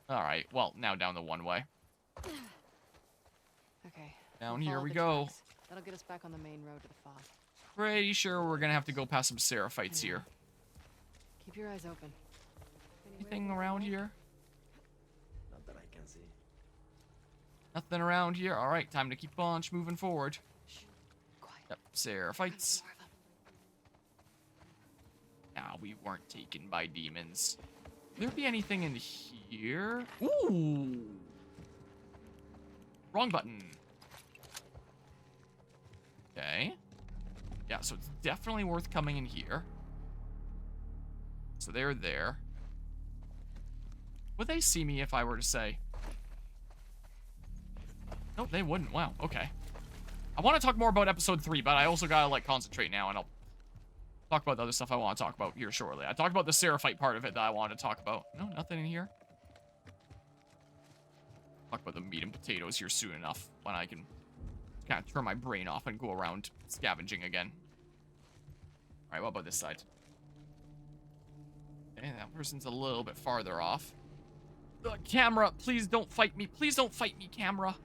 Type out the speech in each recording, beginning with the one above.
Alright, well, now down the one way. Okay. Down we'll here follow we the go. tracks. That'll get us back on the main road to the fog. Pretty sure we're gonna have to go past some seraphites here. Keep your eyes open. Anything around here? Not that I can see. Nothing around here. Alright, time to keep on moving forward. Shh. Quiet. Yep, seraphites. More of them. Nah, we weren't taken by demons. Will there be anything in here? Ooh! Wrong button. Okay. Yeah, so it's definitely worth coming in here. So they're there. Would they see me if I were to say? Nope, they wouldn't. Wow, okay. I want to talk more about episode 3, but I also gotta, like, concentrate now, and I'll talk about the other stuff I want to talk about here shortly. I talked about the Seraphite part of it that I wanted to talk about. No, nothing in here. Talk about the meat and potatoes here soon enough, when I can kind of turn my brain off and go around scavenging again. Alright, what about this side? Okay, that person's a little bit farther off. Camera, please don't fight me. Please don't fight me, camera.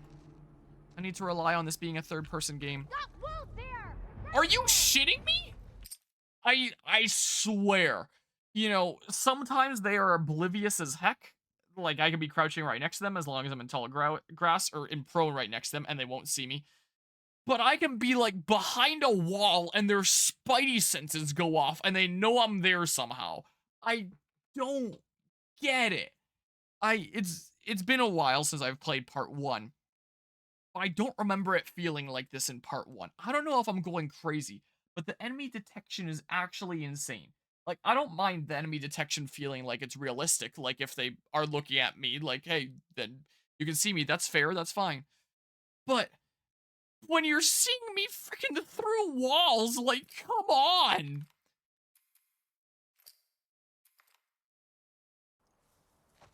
I need to rely on this being a third-person game. Are you shitting me? I swear. You know, sometimes they are oblivious as heck. Like, I can be crouching right next to them as long as I'm in tall grass or in prone right next to them and they won't see me. But I can be, like, behind a wall and their spidey senses go off and they know I'm there somehow. I don't get it. It's been a while since I've played part 1. I don't remember it feeling like this in part 1. I don't know if I'm going crazy, but the enemy detection is actually insane. Like, I don't mind the enemy detection feeling like it's realistic. Like, if they are looking at me, like, hey, then you can see me. That's fair. That's fine. But when you're seeing me freaking through walls, like, come on.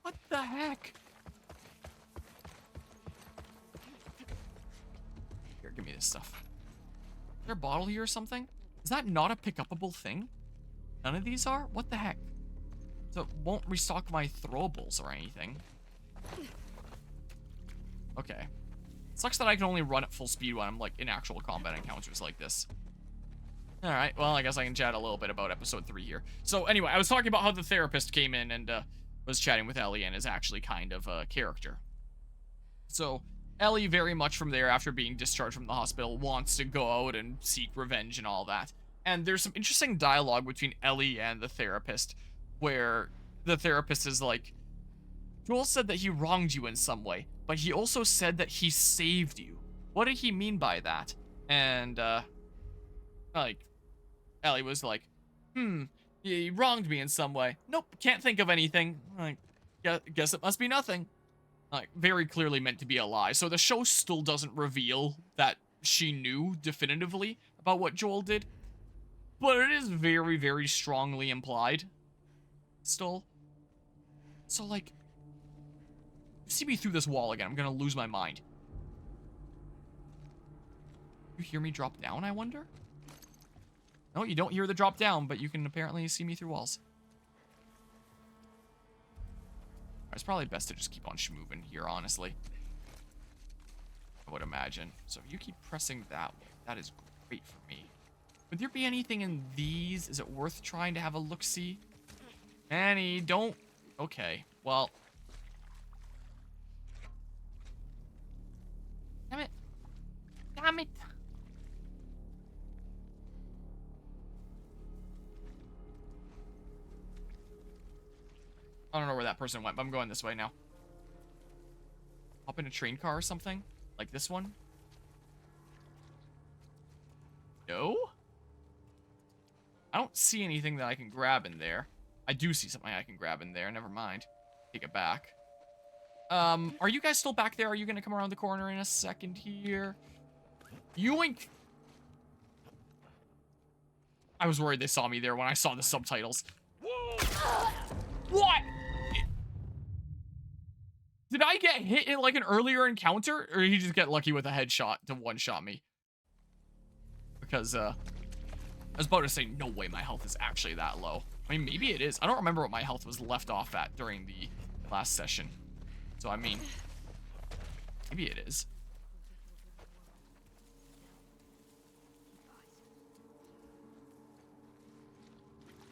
What the heck? Here, give me this stuff. Is there a bottle here or something? Is that not a pick-upable thing? None of these are? What the heck? So it won't restock my throwables or anything. Okay. Sucks that I can only run at full speed when I'm, like, in actual combat encounters like this. Alright, well, I guess I can chat a little bit about episode 3 here. So, anyway, I was talking about how the therapist came in and, was chatting with Ellie and is actually kind of a character. So, Ellie, very much from there, after being discharged from the hospital, wants to go out and seek revenge and all that. And there's some interesting dialogue between Ellie and the therapist, where the therapist is like, Joel said that he wronged you in some way, but he also said that he saved you. What did he mean by that? And, like, Ellie was like, he wronged me in some way. Nope, can't think of anything. Like, guess it must be nothing. Like, very clearly meant to be a lie. So the show still doesn't reveal that she knew definitively about what Joel did. But it is very, very strongly implied. Still. So, like, see me through this wall again. I'm gonna lose my mind. You hear me drop down, I wonder? No, you don't hear the drop down, but you can apparently see me through walls. It's probably best to just keep on schmoving here, honestly. I would imagine. So if you keep pressing that way, that is great for me. Would there be anything in these? Is it worth trying to have a look-see? Annie, don't... Okay, well... Damn it. Damn it. I don't know where that person went, but I'm going this way now. Hop in a train car or something? Like this one? No? I don't see anything that I can grab in there. I do see something I can grab in there. Never mind. Take it back. Are you guys still back there? Are you gonna come around the corner in a second here? Yoink! I was worried they saw me there when I saw the subtitles. What? Did I get hit in like an earlier encounter? Or did he just get lucky with a headshot to one-shot me? Because, I was about to say, no way my health is actually that low. I mean, maybe it is. I don't remember what my health was left off at during the last session. So, I mean, maybe it is.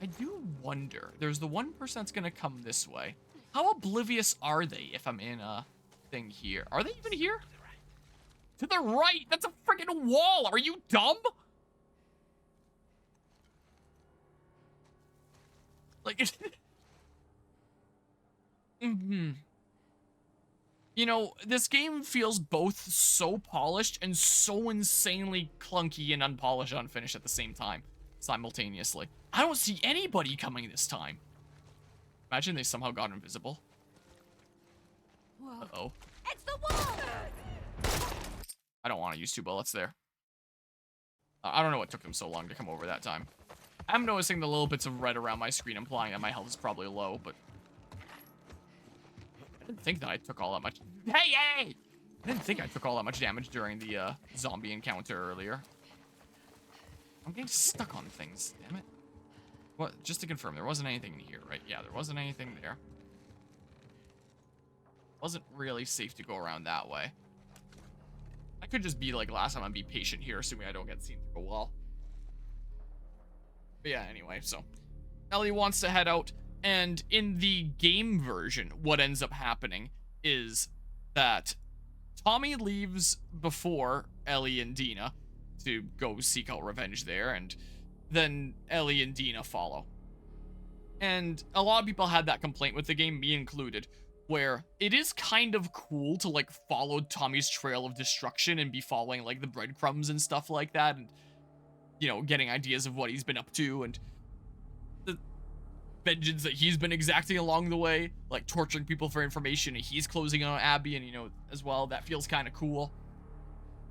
I do wonder. There's the one person that's gonna come this way. How oblivious are they if I'm in a thing here? Are they even here? To the right! That's a freaking wall! Are you dumb? Like, You know, this game feels both so polished and so insanely clunky and unpolished, unfinished at the same time, simultaneously. I don't see anybody coming this time. Imagine they somehow got invisible. Uh-oh. It's the wall! I don't want to use 2 bullets there. I don't know what took them so long to come over that time. I'm noticing the little bits of red around my screen implying that my health is probably low, but I didn't think that I took all that much. Hey! I didn't think I took all that much damage during the zombie encounter earlier. I'm getting stuck on things, damn it. What? Just to confirm, there wasn't anything in here, right? Yeah, there wasn't anything there. Wasn't really safe to go around that way. I could just be like last time and be patient here, assuming I don't get seen through a wall. But yeah, anyway, so Ellie wants to head out, and in the game version, what ends up happening is that Tommy leaves before Ellie and Dina to go seek out revenge there, and then Ellie and Dina follow. And a lot of people had that complaint with the game, me included, where it is kind of cool to like follow Tommy's trail of destruction and be following like the breadcrumbs and stuff like that, and you know, getting ideas of what he's been up to and the vengeance that he's been exacting along the way, like torturing people for information, and he's closing on Abby, and you know, as well, that feels kind of cool.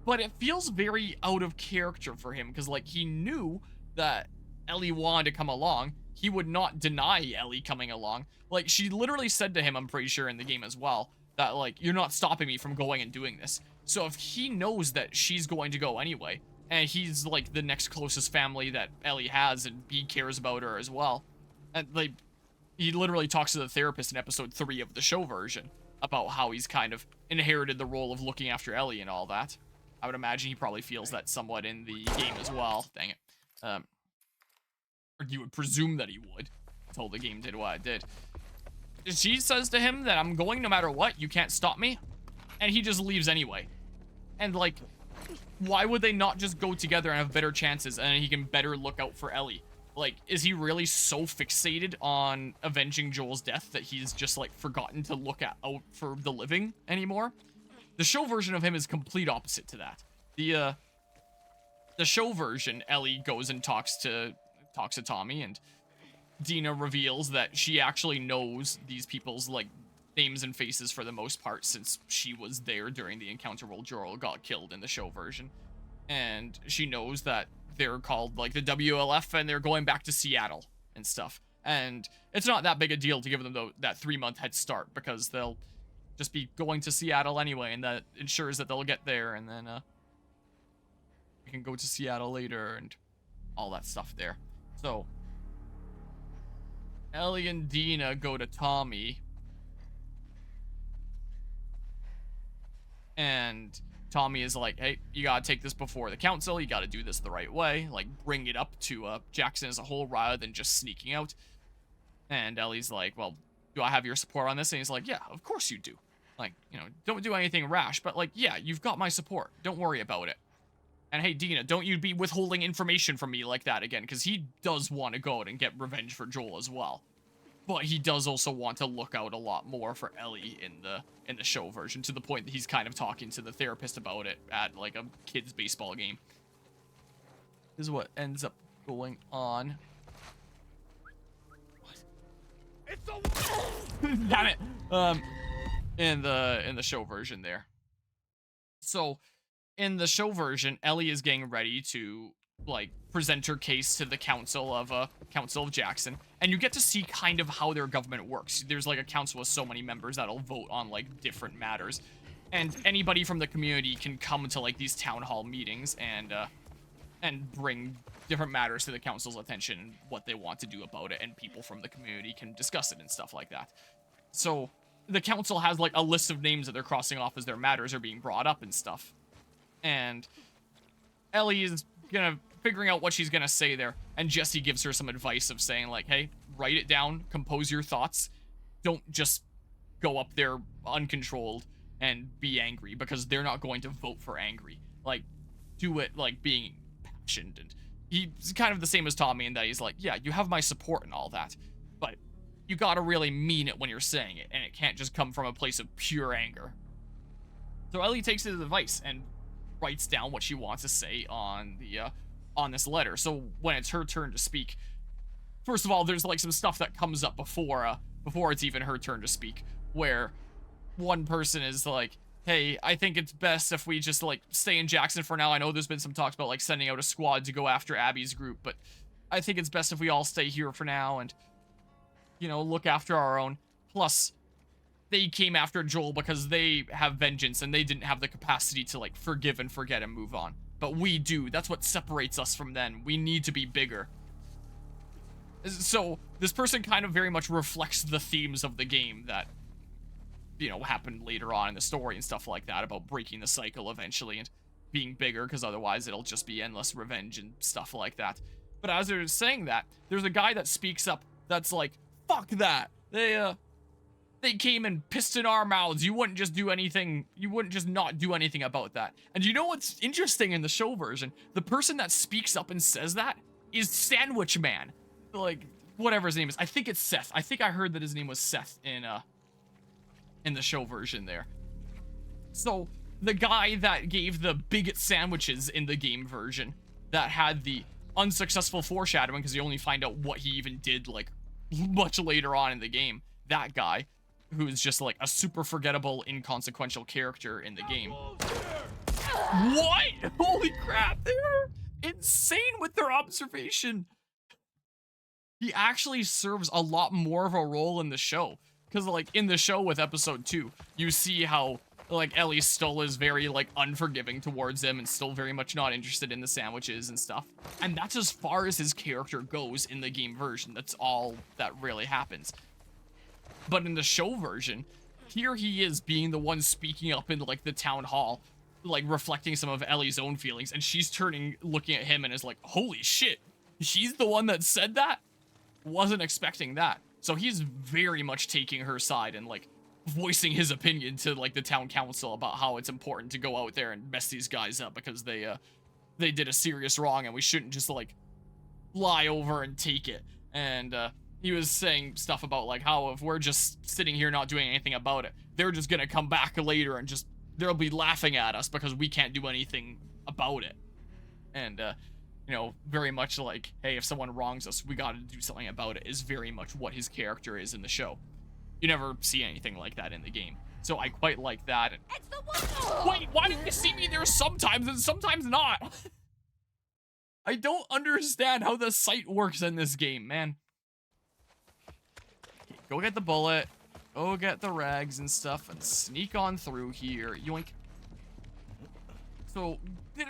But it feels very out of character for him, because like he knew that Ellie wanted to come along. He would not deny Ellie coming along. Like, she literally said to him, I'm pretty sure in the game as well, that like, you're not stopping me from going and doing this. So if he knows that she's going to go anyway, and he's like the next closest family that Ellie has, and he cares about her as well, and like, he literally talks to the therapist in episode 3 of the show version about how he's kind of inherited the role of looking after Ellie and all that. I would imagine he probably feels that somewhat in the game as well. Dang it. Or you would presume that he would, until the game did what it did. She says to him that I'm going no matter what, you can't stop me, and he just leaves anyway. And like, why would they not just go together and have better chances, and he can better look out for Ellie? Like, is he really so fixated on avenging Joel's death that he's just like forgotten to look out for the living anymore? The show version of him is complete opposite to that. The show version, Ellie goes and talks to Tommy, and Dina reveals that she actually knows these people's like names and faces for the most part, since she was there during the encounter where Joel got killed in the show version. And she knows that they're called like the WLF, and they're going back to Seattle and stuff. And it's not that big a deal to give them that 3-month head start, because they'll just be going to Seattle anyway, and that ensures that they'll get there, and then we can go to Seattle later and all that stuff there. So Ellie and Dina go to Tommy, and Tommy is like, hey, you gotta take this before the council, you gotta do this the right way, like bring it up to Jackson as a whole rather than just sneaking out. And Ellie's like, well, do I have your support on this? And he's like, yeah, of course you do. Like, you know, don't do anything rash, but like, yeah, you've got my support, don't worry about it. And hey, Dina, don't you be withholding information from me like that again, because he does want to go out and get revenge for Joel as well. But he does also want to look out a lot more for Ellie in the show version, to the point that he's kind of talking to the therapist about it at like a kid's baseball game. This is what ends up going on. What? It's a damn it. In the show version there. So in the show version, Ellie is getting ready to like present her case to the council of Jackson, and you get to see kind of how their government works. There's like a council with so many members that'll vote on like different matters, and anybody from the community can come to like these town hall meetings and bring different matters to the council's attention and what they want to do about it, and people from the community can discuss it and stuff like that. So the council has like a list of names that they're crossing off as their matters are being brought up and stuff. And Ellie is figuring out what she's gonna say there, and Jesse gives her some advice of saying like, hey, write it down, compose your thoughts, don't just go up there uncontrolled and be angry, because they're not going to vote for angry. Like, do it like being passionate. And he's kind of the same as Tommy in that he's like, yeah, you have my support and all that, but you gotta really mean it when you're saying it, and it can't just come from a place of pure anger. So Ellie takes his advice and writes down what she wants to say on the on this letter. So when it's her turn to speak, first of all, there's like some stuff that comes up before it's even her turn to speak, where one person is like, hey, I think it's best if we just like stay in Jackson for now. I know there's been some talks about like sending out a squad to go after Abby's group, but I think it's best if we all stay here for now and, you know, look after our own. Plus, they came after Joel because they have vengeance and they didn't have the capacity to like forgive and forget and move on. But we do. That's what separates us from them. We need to be bigger. So this person kind of very much reflects the themes of the game that, you know, happened later on in the story and stuff like that, about breaking the cycle eventually and being bigger, because otherwise it'll just be endless revenge and stuff like that. But as they're saying that, there's a guy that speaks up that's like, fuck that. They came and pissed in our mouths. You wouldn't just do anything. You wouldn't just not do anything about that. And you know what's interesting in the show version? The person that speaks up and says that is Sandwich Man. Like, whatever his name is. I think it's Seth. I think I heard that his name was Seth in the show version there. So, the guy that gave the bigot sandwiches in the game version, that had the unsuccessful foreshadowing because you only find out what he even did, like, much later on in the game. That guy, who is just like a super forgettable, inconsequential character in the game. What? Holy crap, they're insane with their observation. He actually serves a lot more of a role in the show. Because, like, in the show with episode 2, you see how, like, Ellie still is very, like, unforgiving towards him and still very much not interested in the sandwiches and stuff. And that's as far as his character goes in the game version. That's all that really happens. But in the show version, here he is being the one speaking up in, like, the town hall, like, reflecting some of Ellie's own feelings, and she's looking at him and is like, holy shit, she's the one that said that? Wasn't expecting that. So he's very much taking her side and, like, voicing his opinion to, like, the town council about how it's important to go out there and mess these guys up because they did a serious wrong and we shouldn't just, like, lie over and take it. And, he was saying stuff about, like, how if we're just sitting here not doing anything about it, they're just gonna come back later and just, they'll be laughing at us because we can't do anything about it. And, you know, very much like, hey, if someone wrongs us, we gotta do something about it, is very much what his character is in the show. You never see anything like that in the game. So I quite like that. It's the one! Wait, why do you see me there sometimes and sometimes not? I don't understand how the sight works in this game, man. Okay, go get the bullet. Go get the rags and stuff and sneak on through here. Yoink. So,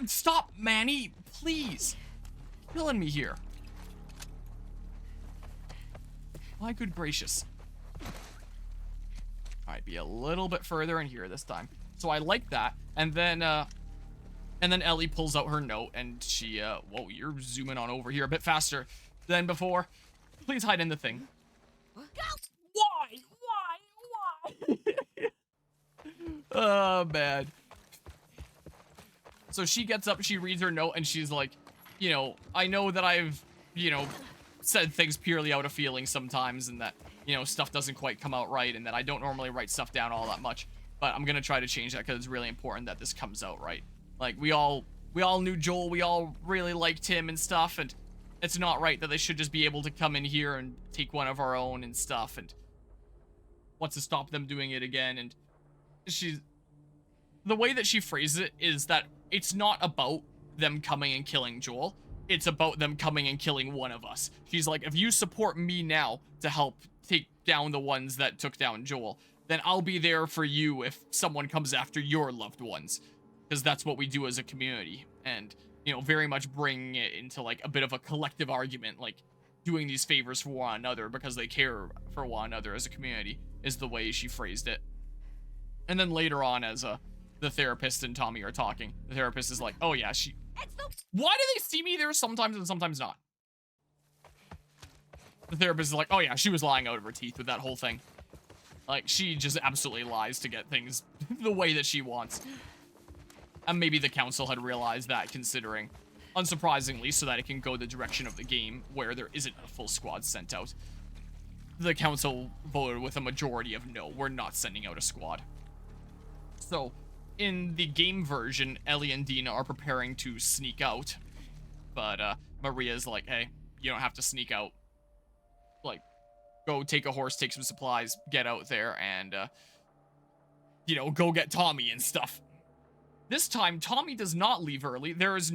stop, Manny, please. Killing me here. My good gracious. Alright, be a little bit further in here this time. So I like that. And then Ellie pulls out her note and she, whoa, you're zooming on over here a bit faster than before. Please hide in the thing. Why? Oh, man. So she gets up, she reads her note, and she's like, you know, I know that I've, you know, said things purely out of feeling sometimes, and that, you know, stuff doesn't quite come out right, and that I don't normally write stuff down all that much, but I'm gonna try to change that because it's really important that this comes out right. Like, we all knew Joel, we all really liked him and stuff, and it's not right that they should just be able to come in here and take one of our own and stuff, and wants to stop them doing it again. And the way that she phrases it is that it's not about them coming and killing Joel. It's about them coming and killing one of us. She's like, if you support me now to help take down the ones that took down Joel, then I'll be there for you if someone comes after your loved ones. Because that's what we do as a community. And, you know, very much bring it into, like, a bit of a collective argument. Like, doing these favors for one another because they care for one another as a community, is the way she phrased it. And then later on, as the therapist and Tommy are talking, the therapist is like, oh yeah, why do they see me there sometimes and sometimes not? The therapist is like, oh yeah, she was lying out of her teeth with that whole thing. Like, she just absolutely lies to get things the way that she wants. And maybe the council had realized that, considering, unsurprisingly, so that it can go the direction of the game where there isn't a full squad sent out. The council voted with a majority of no, we're not sending out a squad. So, in the game version, Ellie and Dina are preparing to sneak out. But Maria's like, hey, you don't have to sneak out. Like, go take a horse, take some supplies, get out there, and, you know, go get Tommy and stuff. This time, Tommy does not leave early. There is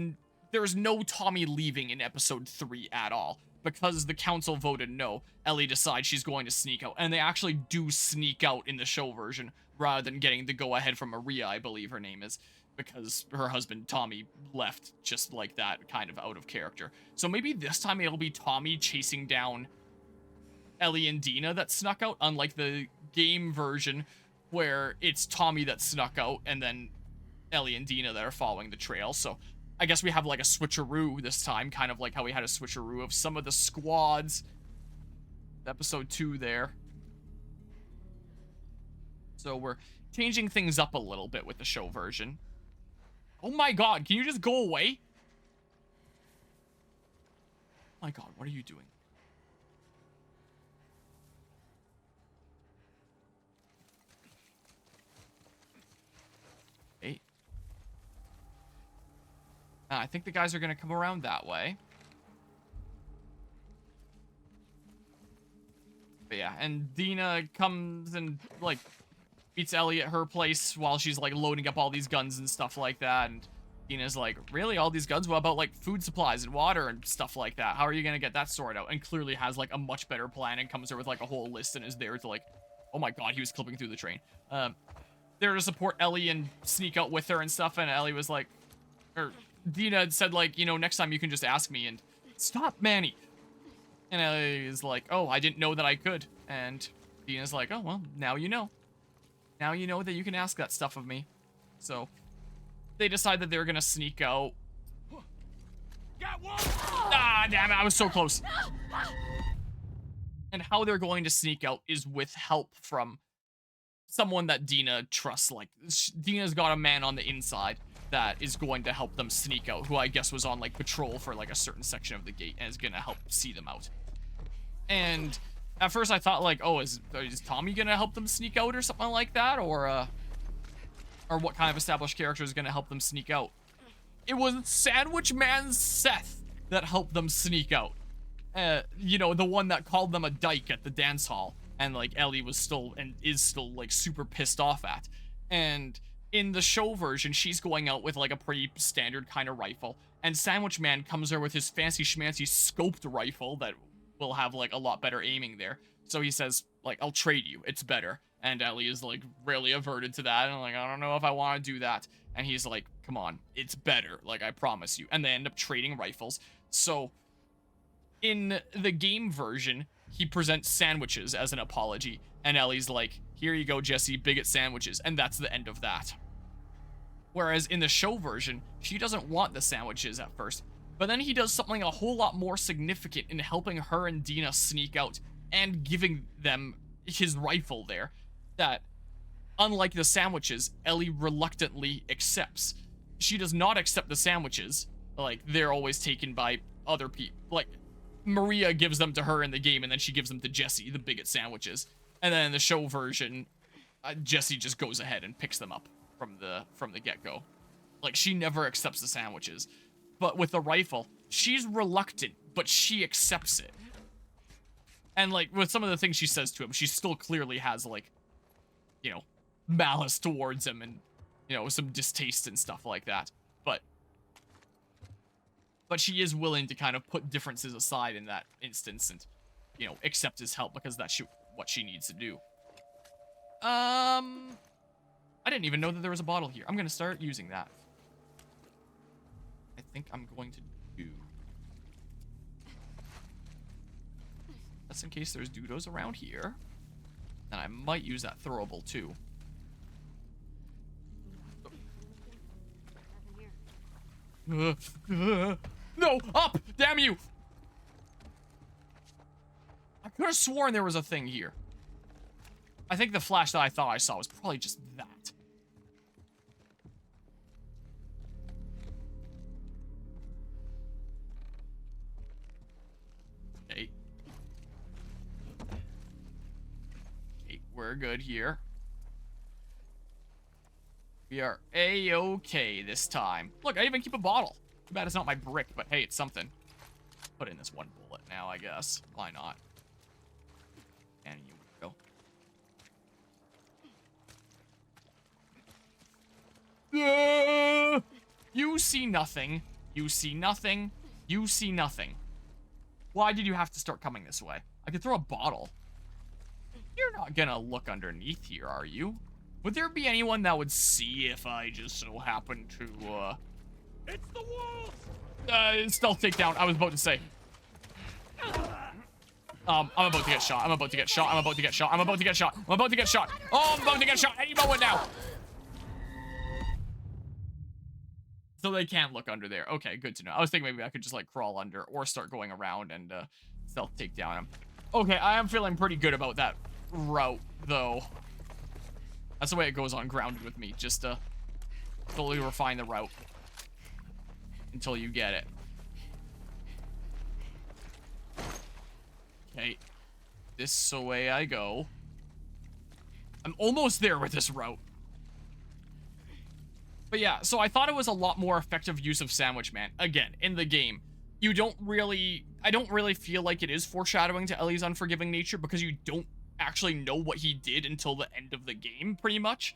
no Tommy leaving in episode 3 at all. Because the council voted no, Ellie decides she's going to sneak out. And they actually do sneak out in the show version, rather than getting the go-ahead from Maria, I believe her name is. Because her husband, Tommy, left just like that, kind of out of character. So maybe this time it'll be Tommy chasing down Ellie and Dina that snuck out, unlike the game version, where it's Tommy that snuck out, and then Ellie and Dina that are following the trail. So I guess we have like a switcheroo this time, kind of like how we had a switcheroo of some of the squads. Episode 2 there. So we're changing things up a little bit with the show version. Oh my god, can you just go away? Oh my god, what are you doing? Hey. I think the guys are going to come around that way. But yeah, and Dina comes and, like, beats Ellie at her place while she's, like, loading up all these guns and stuff like that. And Dina's like, really? All these guns? What about, like, food supplies and water and stuff like that? How are you going to get that sorted out? And clearly has, like, a much better plan and comes there with, like, a whole list and is there to, like, oh my god, he was clipping through the train. There to support Ellie and sneak out with her and stuff. And Ellie was like, or Dina had said, like, you know, next time you can just ask me. And stop, Manny. And Ellie is like, oh, I didn't know that I could. And Dina's like, oh, well, now you know. Now you know that you can ask that stuff of me. So they decide that they're going to sneak out. Got one! Ah, damn it, I was so close. And how they're going to sneak out is with help from someone that Dina trusts. Like, Dina's got a man on the inside that is going to help them sneak out, who I guess was on, like, patrol for, like, a certain section of the gate and is going to help see them out. And at first I thought, like, oh, is Tommy going to help them sneak out or something like that? Or what kind of established character is going to help them sneak out? It was Sandwich Man Seth that helped them sneak out. You know, the one that called them a dyke at the dance hall. And, like, Ellie was still, and is still, like, super pissed off at. And in the show version, she's going out with, like, a pretty standard kind of rifle. And Sandwich Man comes there with his fancy schmancy scoped rifle that will have, like, a lot better aiming there. So he says, like, I'll trade you. It's better. And Ellie is, like, really averted to that. And I'm like, I don't know if I want to do that. And he's like, come on, it's better. Like, I promise you. And they end up trading rifles. So in the game version, he presents sandwiches as an apology. And Ellie's like, here you go, Jesse, bigot sandwiches. And that's the end of that. Whereas in the show version, she doesn't want the sandwiches at first. But then he does something a whole lot more significant in helping her and Dina sneak out and giving them his rifle there. That, unlike the sandwiches, Ellie reluctantly accepts. She does not accept the sandwiches. Like, they're always taken by other people. Like, Maria gives them to her in the game, and then she gives them to Jesse, the bigot sandwiches. And then in the show version, Jesse just goes ahead and picks them up from the get-go. Like, she never accepts the sandwiches. But with the rifle, she's reluctant, but she accepts it. And, like, with some of the things she says to him, she still clearly has, like, you know, malice towards him and, you know, some distaste and stuff like that. But she is willing to kind of put differences aside in that instance and, you know, accept his help because that's what she needs to do. I didn't even know that there was a bottle here. I'm going to start using that. I think I'm going to do... That's in case there's doodles around here. And I might use that throwable too. No! Up! Damn you! I could have sworn there was a thing here. I think the flash that I thought I saw was probably just that. Okay. Okay, we're good here. We are A-okay this time. Look, I even keep a bottle. Too bad it's not my brick, but hey, it's something. Put in this one bullet now, I guess. Why not? And you go. You see nothing. You see nothing. You see nothing. Why did you have to start coming this way? I could throw a bottle. You're not gonna look underneath here, are you? Would there be anyone that would see if I just so happened to, It's the wolves! Stealth takedown, I was about to say. I'm about to get shot. I'm about to get shot. I'm about to get shot. I'm about to get shot. I'm about to get shot. Oh, I'm about to get shot any moment now. So they can't look under there. Okay, good to know. I was thinking maybe I could just like crawl under or start going around and stealth take down him. Okay, I am feeling pretty good about that route though. That's the way it goes on Grounded with me. Just slowly refine the route until you get it. Okay, this way I go. I'm almost there with this route. But yeah, so I thought it was a lot more effective use of Sandwich Man. Again, in the game, I don't really feel like it is foreshadowing to Ellie's unforgiving nature because you don't actually know what he did until the end of the game, pretty much.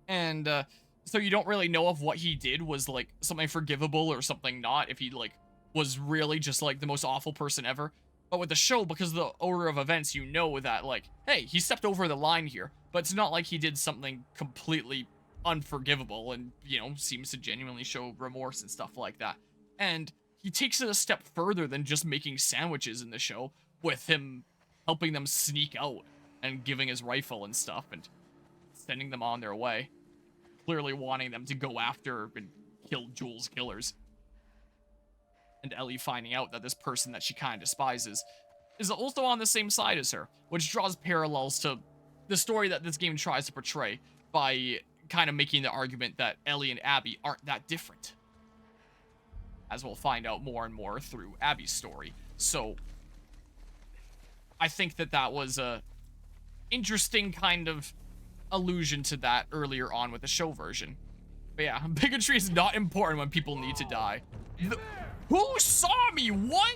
And so you don't really know if what he did was like something forgivable or something not, if he like was really just like the most awful person ever. But with the show, because of the order of events, you know that like, hey, he stepped over the line here, but it's not like he did something completely unforgivable and, you know, seems to genuinely show remorse and stuff like that. And he takes it a step further than just making sandwiches in the show, with him helping them sneak out and giving his rifle and stuff and sending them on their way, clearly wanting them to go after and kill Joel's killers. And Ellie finding out that this person that she kind of despises is also on the same side as her, which draws parallels to the story that this game tries to portray by kind of making the argument that Ellie and Abby aren't that different, as we'll find out more and more through Abby's story. So I think that that was a interesting kind of allusion to that earlier on with the show version. But yeah, bigotry is not important when people need to die. Who saw me? What?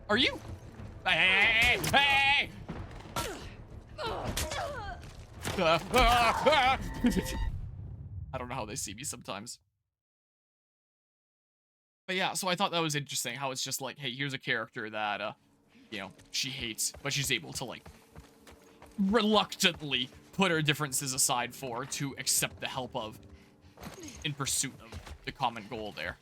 Are you? Hey! Hey! I don't know how they see me sometimes. But yeah, so I thought that was interesting how it's just like, hey, here's a character that, you know, she hates, but she's able to, like, reluctantly put her differences aside to accept the help of, in pursuit of the common goal there.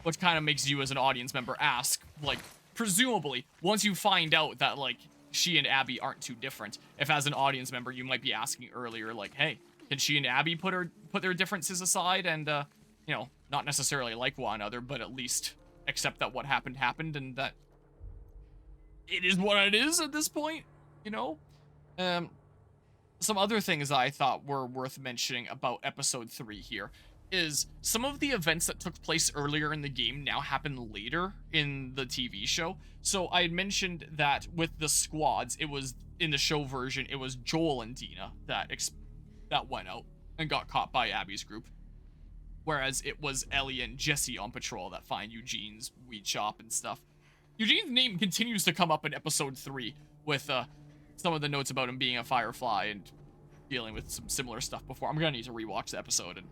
Which kind of makes you as an audience member ask, like, presumably, once you find out that, like, she and Abby aren't too different, if as an audience member you might be asking earlier, like, hey, can she and Abby put their differences aside and, you know, not necessarily like one another, but at least accept that what happened happened and that it is what it is at this point, you know? Some other things I thought were worth mentioning about episode 3 here is some of the events that took place earlier in the game now happen later in the TV show. So I had mentioned that with the squads, it was, in the show version, it was Joel and Dina that went out and got caught by Abby's group. Whereas it was Ellie and Jesse on patrol that find Eugene's weed shop and stuff. Eugene's name continues to come up in episode 3 with some of the notes about him being a Firefly and dealing with some similar stuff before. I'm gonna need to rewatch the episode and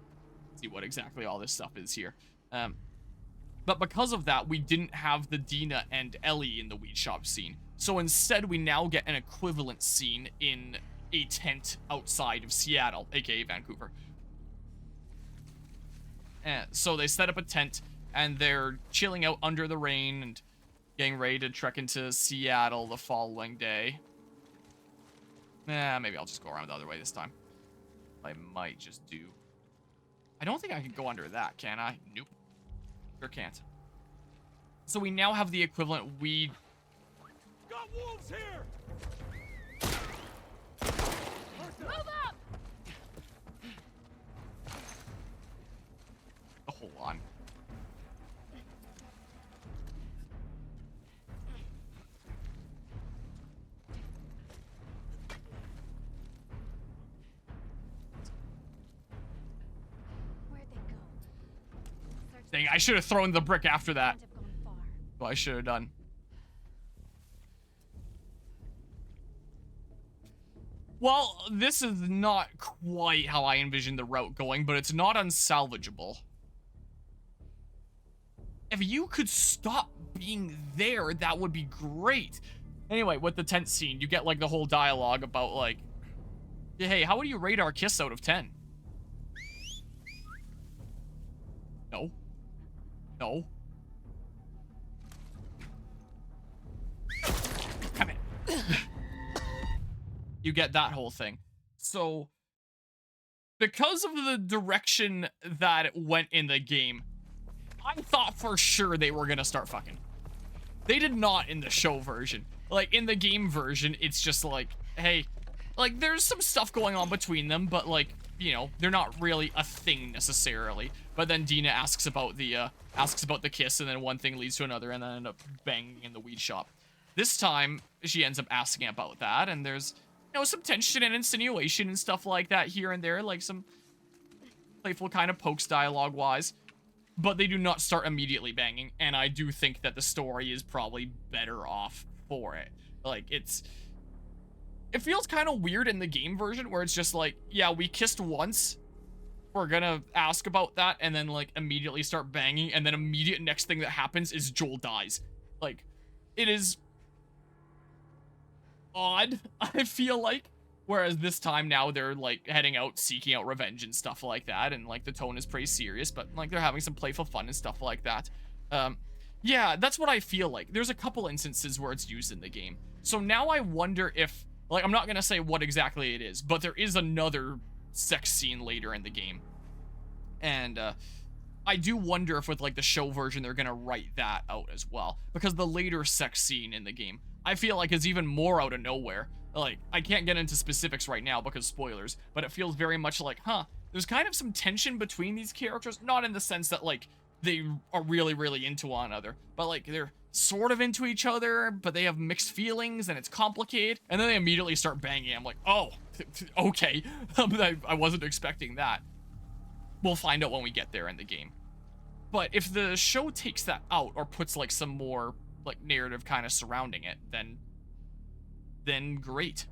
see what exactly all this stuff is here. But because of that, we didn't have the Dina and Ellie in the weed shop scene. So instead, we now get an equivalent scene in a tent outside of Seattle, aka Vancouver. So they set up a tent, and they're chilling out under the rain and getting ready to trek into Seattle the following day. Maybe I'll just go around the other way this time. I might just do... I don't think I can go under that, can I? Nope. Sure can't. So we now have the equivalent weed... Got wolves here! Move up! Oh, hold on. Where'd they go? Search Dang, I should have thrown the brick after that. can't have gone far. Well, I should have done. Well, this is not quite how I envisioned the route going, but it's not unsalvageable. If you could stop being there, that would be great. Anyway, with the tent scene, you get like the whole dialogue about like, hey, how would you rate our kiss out of 10? No. No. Come in. You get that whole thing. So, because of the direction that it went in the game, I thought for sure they were gonna start fucking. They did not in the show version. Like, in the game version, it's just like, hey, like, there's some stuff going on between them, but like, you know, they're not really a thing necessarily. But then Dina asks about the kiss, and then one thing leads to another, and then end up banging in the weed shop. This time, she ends up asking about that, and there's, you know, some tension and insinuation and stuff like that here and there, like some playful kind of pokes dialogue-wise. But they do not start immediately banging, and I do think that the story is probably better off for it. Like, it feels kind of weird in the game version, where it's just like, yeah, we kissed once, we're gonna ask about that, and then, like, immediately start banging, and then immediate next thing that happens is Joel dies. Like, it is odd, I feel like. Whereas this time now they're like heading out, seeking out revenge and stuff like that, and like the tone is pretty serious, but like they're having some playful fun and stuff like that. Yeah, that's what I feel like. There's a couple instances where it's used in the game. So now I wonder if, like, I'm not gonna say what exactly it is, but there is another sex scene later in the game. And I do wonder if with like the show version they're gonna write that out as well, because the later sex scene in the game I feel like is even more out of nowhere. Like, I can't get into specifics right now because spoilers, but it feels very much like, there's kind of some tension between these characters, not in the sense that, like, they are really, really into one another, but, like, they're sort of into each other, but they have mixed feelings, and it's complicated, and then they immediately start banging. I'm like, oh, okay, I wasn't expecting that. We'll find out when we get there in the game. But if the show takes that out, or puts, like, some more, like, narrative kind of surrounding it, then great.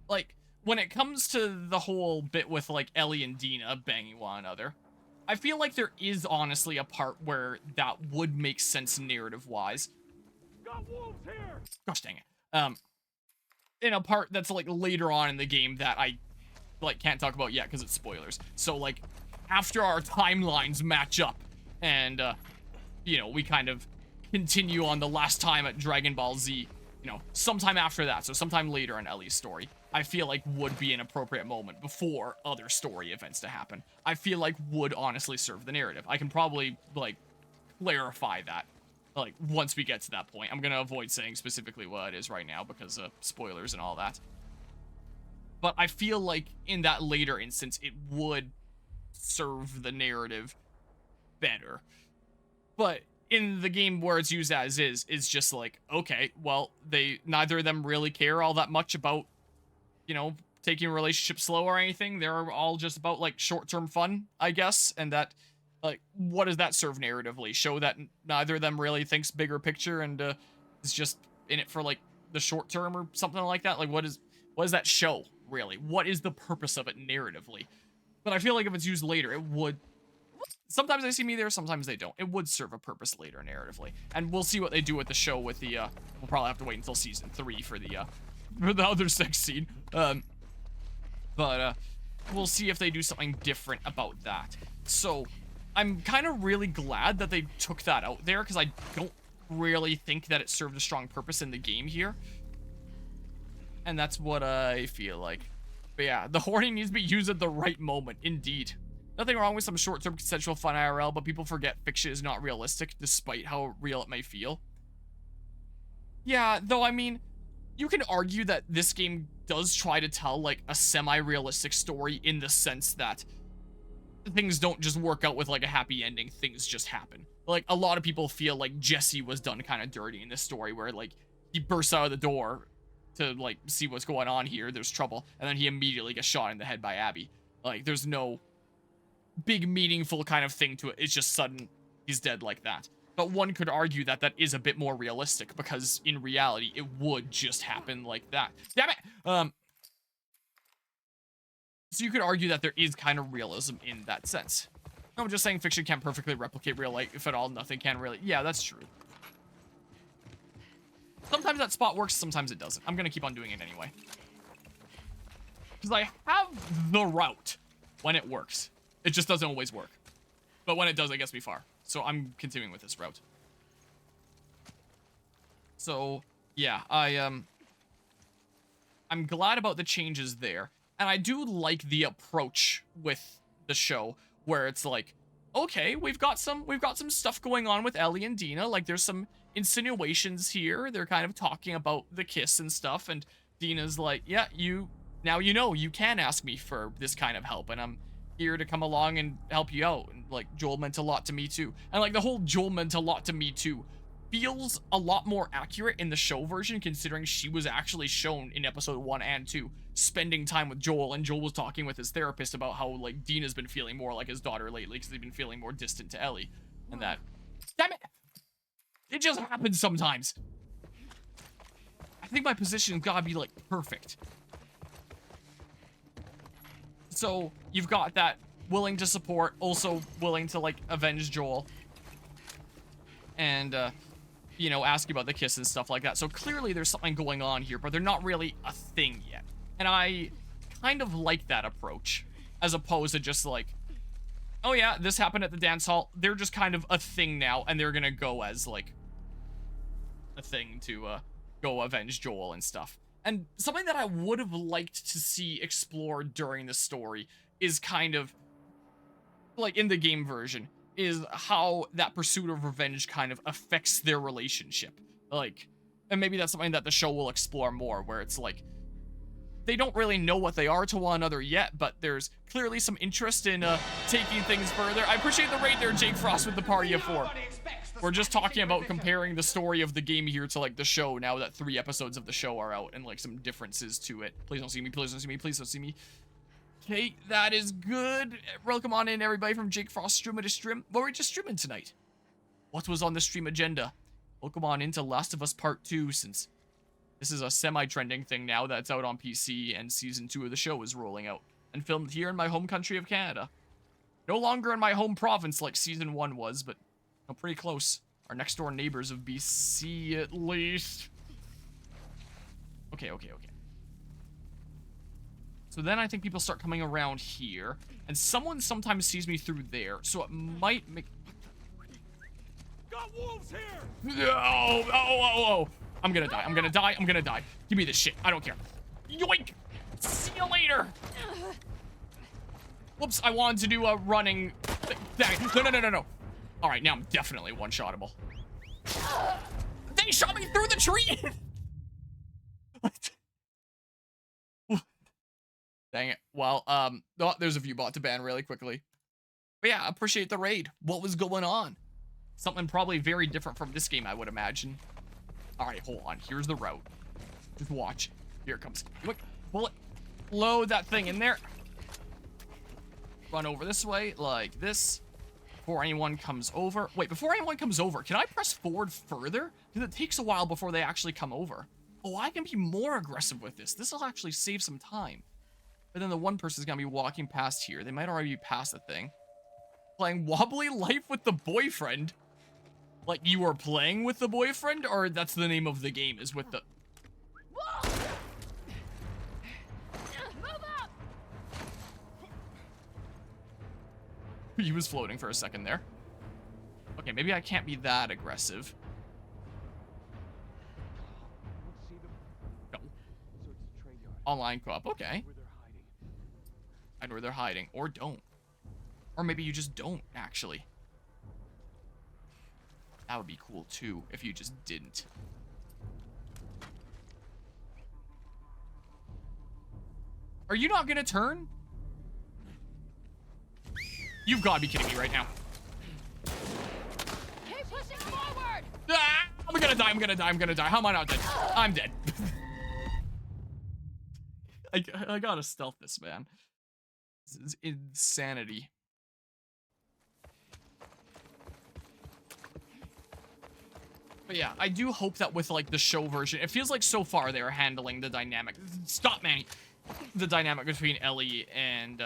Like, when it comes to the whole bit with, like, Ellie and Dina banging one another, I feel like there is honestly a part where that would make sense narrative-wise. Got wolves here! Gosh dang it. In a part that's, like, later on in the game that I, like, can't talk about yet because it's spoilers. So, like, after our timelines match up and, you know, we kind of continue on the last time at Dragon Ball Z, you know, sometime after that, so sometime later in Ellie's story, I feel like would be an appropriate moment before other story events to happen. I feel like would honestly serve the narrative. I can probably, like, clarify that, like, once we get to that point. I'm gonna avoid saying specifically what it is right now because of spoilers and all that. But I feel like in that later instance, it would serve the narrative better. But in the game where it's used as is, it's just like, okay, well, neither of them really care all that much about, you know, taking a relationship slow or anything. They're all just about, like, short-term fun, I guess, and that, like, what does that serve narratively? Show that neither of them really thinks bigger picture and is just in it for, like, the short term or something like that? Like, what does that show, really? What is the purpose of it narratively? But I feel like if it's used later, it would... Sometimes they see me there, sometimes they don't. It would serve a purpose later narratively. And we'll see what they do with the show with the, we'll probably have to wait until season 3 for the other sex scene. But we'll see if they do something different about that. So, I'm kind of really glad that they took that out there, because I don't really think that it served a strong purpose in the game here. And that's what I feel like. But yeah, the horny needs to be used at the right moment, indeed. Nothing wrong with some short-term consensual fun IRL, but people forget fiction is not realistic, despite how real it may feel. Yeah, though, I mean, you can argue that this game does try to tell, like, a semi-realistic story in the sense that things don't just work out with, like, a happy ending. Things just happen. Like, a lot of people feel like Jesse was done kind of dirty in this story, where, like, he bursts out of the door to, like, see what's going on here. There's trouble. And then he immediately gets shot in the head by Abby. Like, there's no big, meaningful kind of thing to it. It's just sudden, he's dead like that. But one could argue that that is a bit more realistic, because in reality, it would just happen like that. Damn it! So you could argue that there is kind of realism in that sense. I'm just saying fiction can't perfectly replicate real life. If at all, nothing can really. Yeah, that's true. Sometimes that spot works, sometimes it doesn't. I'm gonna keep on doing it anyway. Because I have the route when it works. It just doesn't always work. But when it does, it gets me far. So I'm continuing with this route. So, yeah, I'm glad about the changes there. And I do like the approach with the show, where it's like, okay, we've got some stuff going on with Ellie and Dina. Like, there's some insinuations here. They're kind of talking about the kiss and stuff, and Dina's like, yeah, now you know you can ask me for this kind of help, and I'm here to come along and help you out. And like, Joel meant a lot to me too. And like, the whole Joel meant a lot to me too feels a lot more accurate in the show version, considering she was actually shown in episode 1 and 2 spending time with Joel, and Joel was talking with his therapist about how, like, Dina's been feeling more like his daughter lately because they've been feeling more distant to Ellie. And that, damn it, it just happens sometimes. I think my position's gotta be, like, perfect. So you've got that willing to support, also willing to, like, avenge Joel, and you know, ask you about the kiss and stuff like that. So clearly there's something going on here, but they're not really a thing yet. And I kind of like that approach, as opposed to just like, oh yeah, this happened at the dance hall. They're just kind of a thing now, and they're gonna go as like a thing to go avenge Joel and stuff. And something that I would have liked to see explored during the story is kind of like in the game version, is how that pursuit of revenge kind of affects their relationship. Like, and maybe that's something that the show will explore more, where it's like, they don't really know what they are to one another yet, but there's clearly some interest in taking things further. I appreciate the raid there, Jake Frost, with the party of 4. We're just talking about comparing the story of the game here to, like, the show, now that 3 episodes of the show are out, and, like, some differences to it. Please don't see me, please don't see me, please don't see me. Okay, that is good. Welcome on in, everybody, from Jake Frost streamer to stream. What were we just streaming tonight? What was on the stream agenda? Welcome on into Last of Us Part 2, since this is a semi-trending thing now that's out on PC, and Season 2 of the show is rolling out, and filmed here in my home country of Canada. No longer in my home province like Season 1 was, but pretty close. Our next-door neighbors of BC, at least. Okay. So then I think people start coming around here, and someone sometimes sees me through there, so it might make... Got wolves here! Oh. I'm gonna die. Give me this shit. I don't care. Yoink! See you later! Whoops, I wanted to do a running... No. Alright, now I'm definitely one-shottable. They shot me through the tree! Dang it. Well, oh, there's a view bot to ban really quickly. But yeah, appreciate the raid. What was going on? Something probably very different from this game, I would imagine. Alright, hold on. Here's the route. Just watch. Here it comes. Quick, bullet. Load that thing in there. Run over this way, like this. Before anyone comes over. Wait, before anyone comes over, can I press forward further? Because it takes a while before they actually come over. Oh, I can be more aggressive with this. This will actually save some time. But then the one person's gonna be walking past here. They might already be past the thing. Playing Wobbly Life with the boyfriend. Like, you are playing with the boyfriend? Or that's the name of the game, is with the... Whoa! Move up! He was floating for a second there. Okay, maybe I can't be that aggressive. Don't see them. No. So it's the train yard. Online co-op, okay. Where they're hiding. I know where they're hiding. Or don't. Or maybe you just don't, actually. That would be cool, too, if you just didn't. Are you not gonna turn? You've got to be kidding me right now. Keep pushing forward. Ah, I'm gonna die, I'm gonna die, I'm gonna die. How am I not dead? I'm dead. I gotta stealth this, man. This is insanity. But yeah, I do hope that with, like, the show version, it feels like so far they are handling the dynamic. Stop, Manny. The dynamic between Ellie and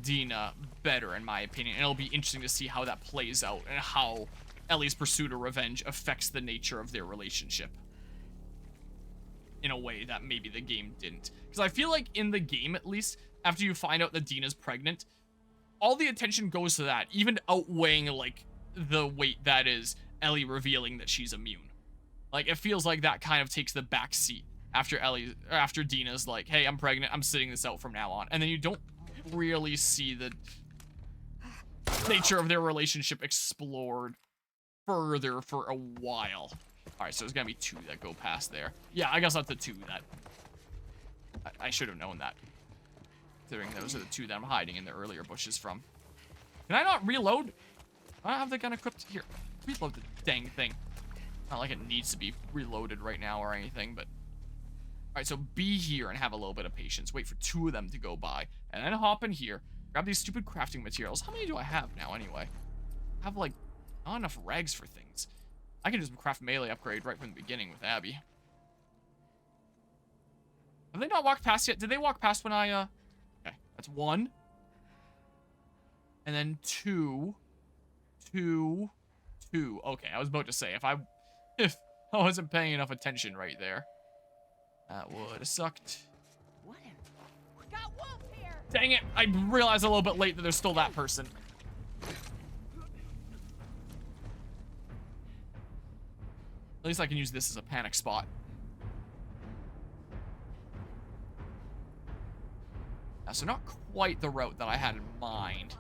Dina better, in my opinion. And it'll be interesting to see how that plays out and how Ellie's pursuit of revenge affects the nature of their relationship in a way that maybe the game didn't. Because I feel like in the game, at least, after you find out that Dina's pregnant, all the attention goes to that, even outweighing, like, the weight that is Ellie revealing that she's immune. Like, it feels like that kind of takes the back seat after Dina's like, hey, I'm pregnant, I'm sitting this out from now on. And then you don't really see the nature of their relationship explored further for a while. Alright, so there's gonna be two that go past there. Yeah, I guess that's the two that... I should have known that. Considering those are the two that I'm hiding in the earlier bushes from. Can I not reload? I don't have the gun equipped here. Reload the dang thing. Not like it needs to be reloaded right now or anything, but... Alright, so be here and have a little bit of patience. Wait for two of them to go by. And then hop in here. Grab these stupid crafting materials. How many do I have now, anyway? I have, like, not enough rags for things. I can just craft melee upgrade right from the beginning with Abby. Have they not walked past yet? Did they walk past when I, Okay, that's one. And then two. Okay, I was about to say, if I wasn't paying enough attention right there, that would have sucked. We got wolves here. Dang it, I realized a little bit late that there's still that person. At least I can use this as a panic spot. So not quite the route that I had in mind.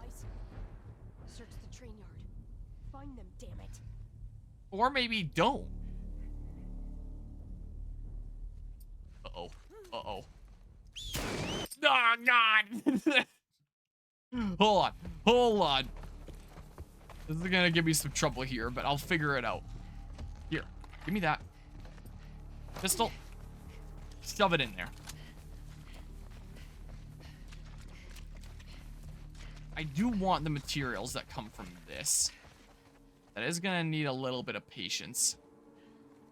Search the train yard. Find them, damn it. Or maybe don't. Uh-oh. Uh-oh. Oh, God! Hold on. Hold on. This is gonna give me some trouble here, but I'll figure it out. Here. Give me that. Pistol. Shove it in there. I do want the materials that come from this. That is gonna need a little bit of patience.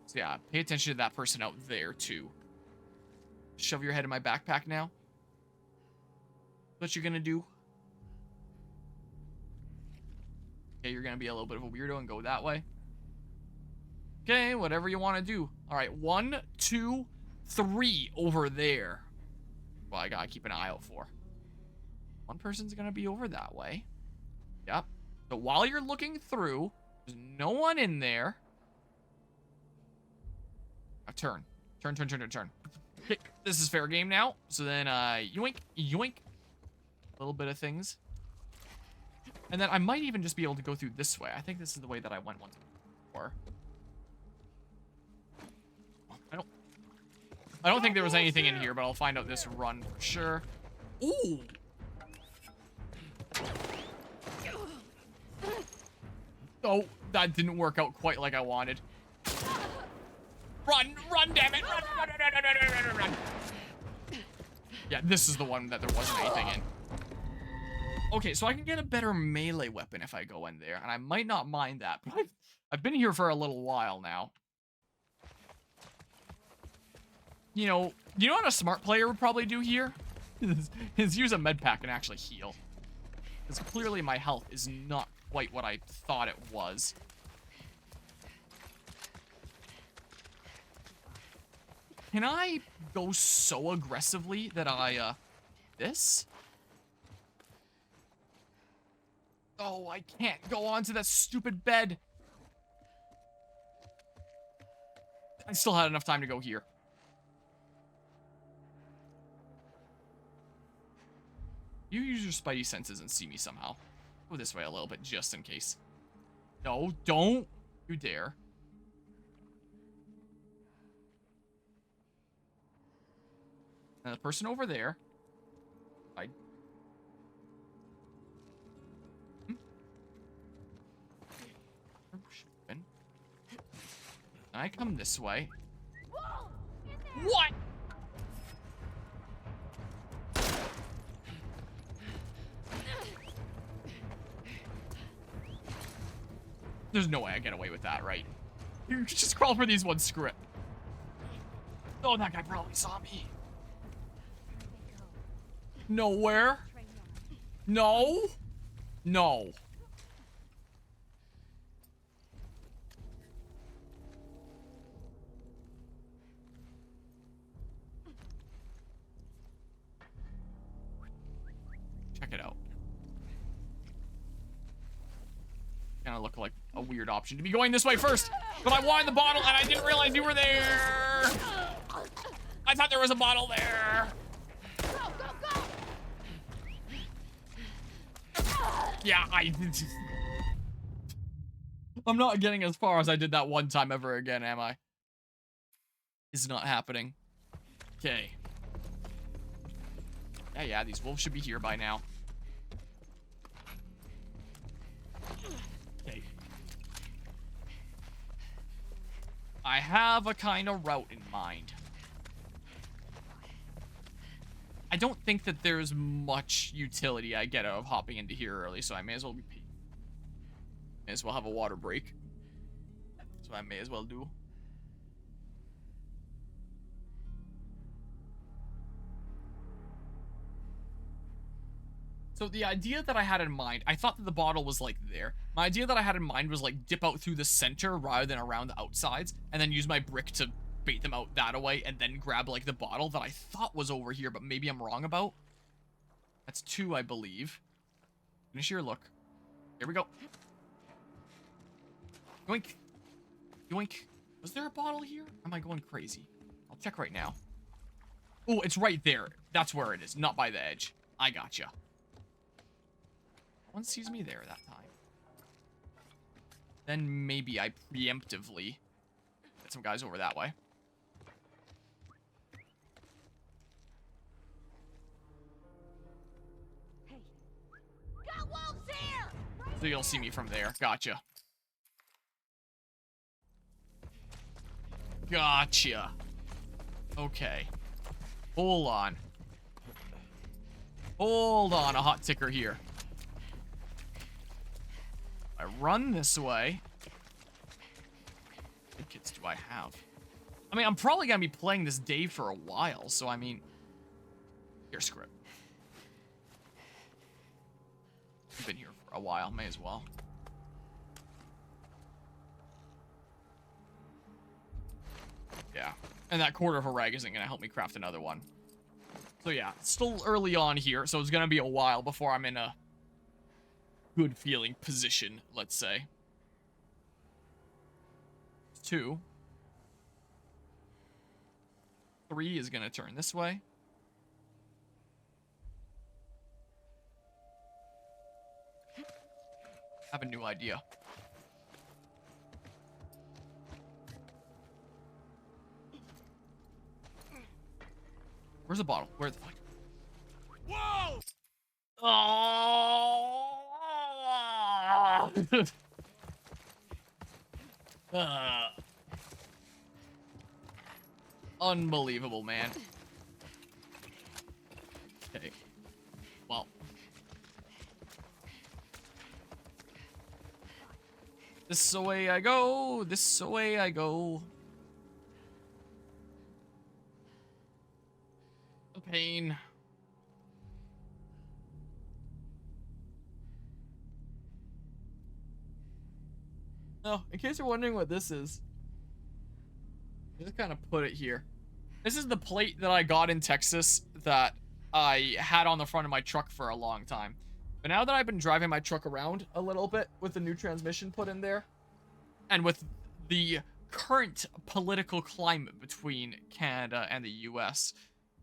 So yeah, pay attention to that person out there too. Shove your head in my backpack now. What you're gonna do? Okay, you're gonna be a little bit of a weirdo and go that way. Okay, whatever you want to do. All right, 1, 2, 3 over there. Well, I gotta keep an eye out for. One person's gonna be over that way. Yep. So while you're looking through, there's no one in there. Now turn. Turn. Okay, this is fair game now. So then, yoink, yoink. A little bit of things. And then I might even just be able to go through this way. I think this is the way that I went once before. I don't think there was anything in here, but I'll find out this run for sure. Ooh! Oh, that didn't work out quite like I wanted. Run, damn it! Run. Yeah, this is the one that there wasn't anything in. Okay, so I can get a better melee weapon if I go in there, and I might not mind that, but I've been here for a little while now. You know what a smart player would probably do here? is use a med pack and actually heal. Because clearly my health is not quite what I thought it was. Can I go so aggressively that I, this? Oh, I can't go onto that stupid bed. I still had enough time to go here. You use your spidey senses and see me somehow. Go this way a little bit, just in case. No, don't you dare. And the person over there. I come this way. What? There's no way I get away with that, right? You just crawl for these ones, screw it. Oh, that guy probably saw me. Nowhere. No. No. Check it out. Kind of look like a weird option to be going this way first, but I wanted the bottle and I didn't realize you were there. I thought there was a bottle there. Yeah, I'm not getting as far as I did that one time ever again, am I? It's not happening. Okay. Yeah, these wolves should be here by now. Okay. I have a kind of route in mind. I don't think that there's much utility I get out of hopping into here early, so I may as well have a water break. So I may as well do. So the idea that I had in mind, I thought that the bottle was like there. My idea that I had in mind was like dip out through the center rather than around the outsides, and then use my brick to bait them out that way, and then grab like the bottle that I thought was over here, but maybe I'm wrong about. That's 2, I believe. Finish your look. Here we go. Yoink. Yoink. Was there a bottle here? Am I going crazy? I'll check right now. Oh, it's right there. That's where it is, not by the edge. I gotcha. No one sees me there that time. Then maybe I preemptively get some guys over that way. Hey, got wolves here! So you'll see me from there. Gotcha. Gotcha. Okay. Hold on. Hold on, a hot ticker here. I run this way. What kits do I have? I mean, I'm probably gonna be playing this day for a while, so I mean... Here, screw it. I've been here for a while, may as well. Yeah, and that quarter of a rag isn't gonna help me craft another one. So yeah, it's still early on here, so it's gonna be a while before I'm in a good feeling position, let's say. 2. 3 is gonna turn this way. I have a new idea. Where's the bottle? Where's the fuck? Whoa! Oh! Unbelievable, man. Okay. Well. This way I go. This way I go. The pain. Oh, in case you're wondering what this is, I just kind of put it here. This is the plate that I got in Texas that I had on the front of my truck for a long time. But now that I've been driving my truck around a little bit with the new transmission put in there, and with the current political climate between Canada and the US,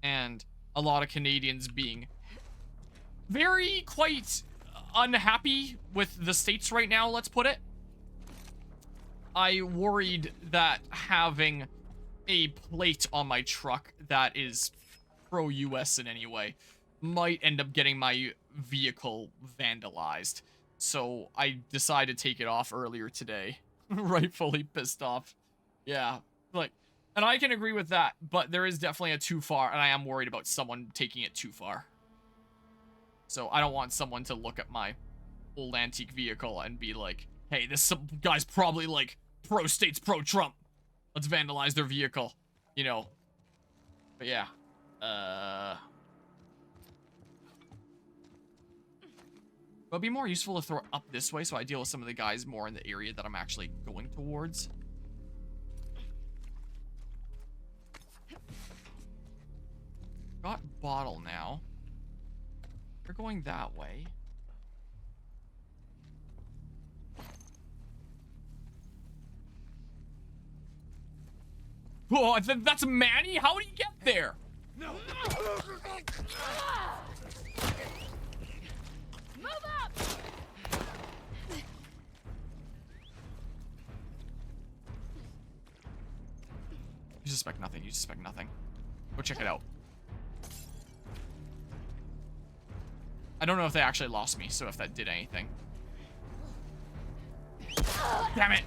and a lot of Canadians being very quite unhappy with the States right now, let's put it, I worried that having a plate on my truck that is pro-US in any way might end up getting my vehicle vandalized. So I decided to take it off earlier today. Rightfully pissed off. Yeah, like, and I can agree with that, but there is definitely a too far, and I am worried about someone taking it too far. So I don't want someone to look at my old antique vehicle and be like, hey, this guy's probably like pro-states, pro-Trump. Let's vandalize their vehicle, you know. But yeah, it'll be more useful to throw it up this way so I deal with some of the guys more in the area that I'm actually going towards. Got bottle now. We're going that way. Oh, that's Manny? How did he get there? Move up! You suspect nothing. You suspect nothing. Go check it out. I don't know if they actually lost me, so if that did anything. Damn it!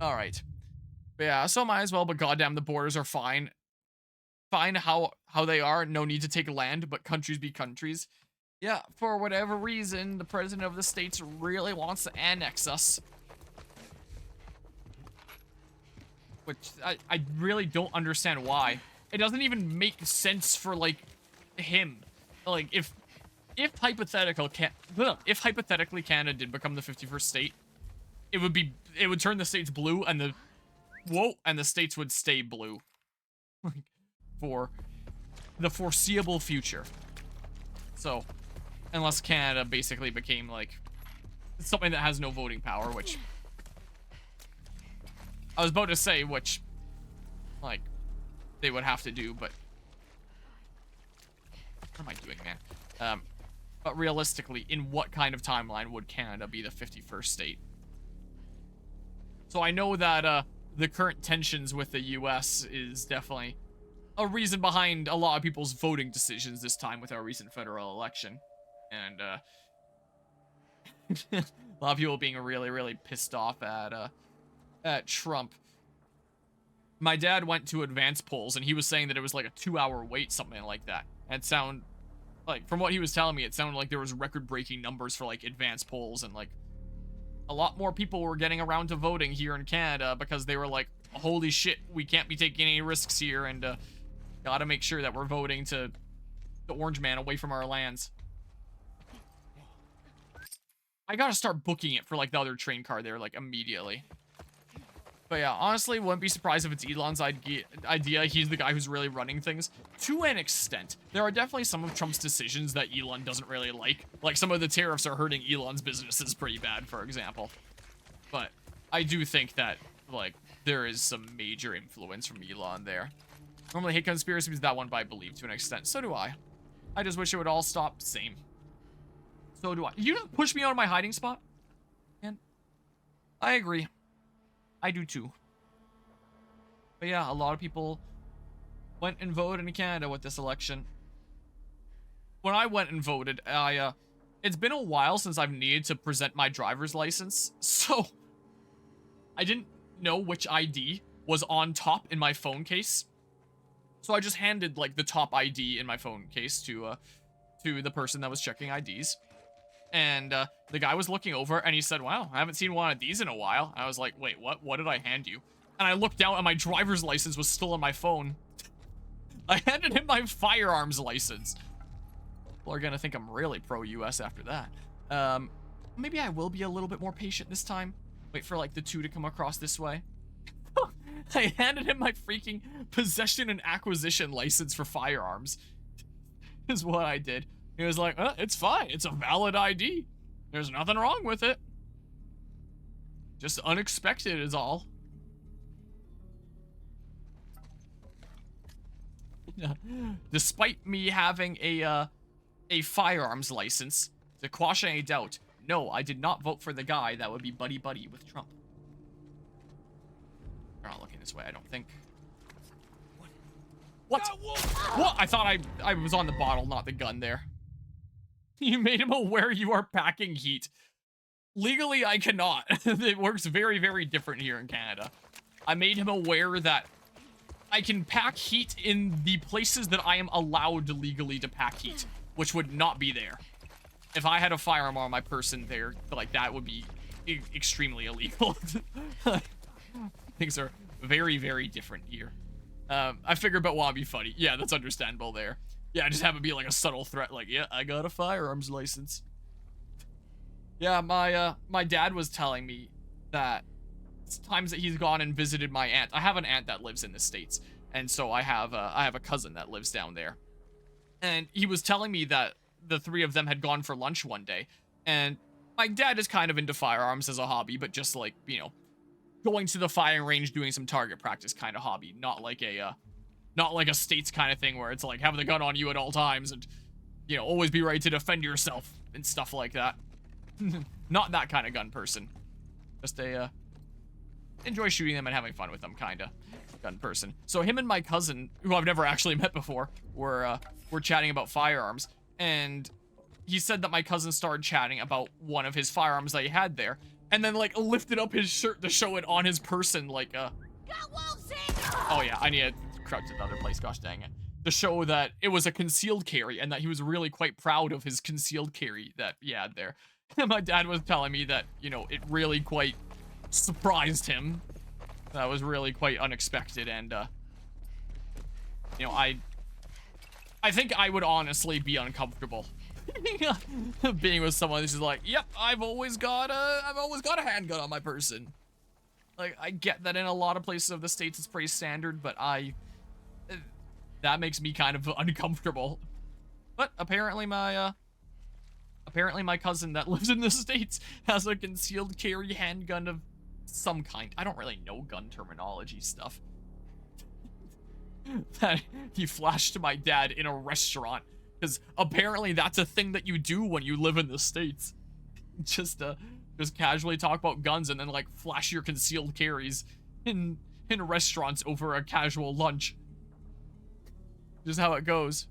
Alright. Yeah, so might as well, but goddamn, the borders are fine. Fine how they are, no need to take land, but countries be countries. Yeah, for whatever reason, the president of the States really wants to annex us. Which, I really don't understand why. It doesn't even make sense for, like, him. Like, if hypothetically Canada did become the 51st state, it would turn the states blue, and the states would stay blue. Like, for the foreseeable future. So, unless Canada basically became, like, something that has no voting power, which I was about to say, which, like, they would have to do, but what am I doing, man? But realistically, in what kind of timeline would Canada be the 51st state? So I know that, the current tensions with the US is definitely a reason behind a lot of people's voting decisions this time with our recent federal election. And, a lot of people being really, really pissed off at Trump. My dad went to advance polls, and he was saying that it was like a 2-hour wait, something like that. And like, from what he was telling me, it sounded like there was record-breaking numbers for, like, advance polls, and, like, a lot more people were getting around to voting here in Canada because they were like, holy shit, we can't be taking any risks here, and gotta make sure that we're voting to the Orange Man away from our lands. I gotta start booking it for, like, the other train car there, like, immediately. But yeah, honestly, wouldn't be surprised if it's Elon's idea. He's the guy who's really running things. To an extent. There are definitely some of Trump's decisions that Elon doesn't really like. Like, some of the tariffs are hurting Elon's businesses pretty bad, for example. But I do think that, like, there is some major influence from Elon there. Normally hate conspiracies, that one, but I believe to an extent. So do I. I just wish it would all stop. Same. So do I. You just push me out of my hiding spot? Man. I agree. I do too. But yeah, a lot of people went and voted in Canada with this election. When I went and voted, it's been a while since I've needed to present my driver's license, so I didn't know which ID was on top in my phone case. So I just handed, like, the top ID in my phone case to the person that was checking IDs. And the guy was looking over, and he said, wow, I haven't seen one of these in a while. I was like, wait, what? What did I hand you? And I looked down, and my driver's license was still on my phone. I handed him my firearms license. People are going to think I'm really pro-US after that. Maybe I will be a little bit more patient this time. Wait for, like, the two to come across this way. I handed him my freaking possession and acquisition license for firearms. Is what I did. He was like, it's fine. It's a valid ID. There's nothing wrong with it. Just unexpected is all. Despite me having a firearms license, to quash any doubt, no, I did not vote for the guy that would be buddy-buddy with Trump. They're not looking this way, I don't think. What? What? I thought I was on the bottle, not the gun there. You made him aware you are packing heat. Legally, I cannot. It works very, very different here in Canada. I made him aware that I can pack heat in the places that I am allowed legally to pack heat, which would not be there. If I had a firearm on my person there, like, that would be extremely illegal. Things are very, very different here. I figured about wanna be funny. Yeah, that's understandable there. Yeah, just have it be like a subtle threat, like, yeah, I got a firearms license. Yeah, my dad was telling me that times that he's gone and visited my aunt. I have an aunt that lives in the States, and so I have a cousin that lives down there. And he was telling me that the three of them had gone for lunch one day, and my dad is kind of into firearms as a hobby, but just like, you know, going to the firing range, doing some target practice kind of hobby, not like a States kind of thing where it's like having the gun on you at all times and, you know, always be ready to defend yourself and stuff like that. Not that kind of gun person. Just a, enjoy shooting them and having fun with them kind of gun person. So him and my cousin, who I've never actually met before, were chatting about firearms, and he said that my cousin started chatting about one of his firearms that he had there, and then like lifted up his shirt to show it on his person, like Got wolves here! oh yeah, I need to crouch to the other place, gosh dang it. To show that it was a concealed carry and that he was really quite proud of his concealed carry that he had there. And my dad was telling me that, you know, it really quite surprised him. That was really quite unexpected, and you know, I think I would honestly be uncomfortable being with someone who's just like, yep, I've always got a handgun on my person. Like, I get that in a lot of places of the States it's pretty standard, but that makes me kind of uncomfortable. But apparently my cousin that lives in the States has a concealed carry handgun of some kind. I don't really know gun terminology stuff. That he flashed to my dad in a restaurant, because apparently that's a thing that you do when you live in the States. Just casually talk about guns and then like flash your concealed carries in restaurants over a casual lunch. Just how it goes.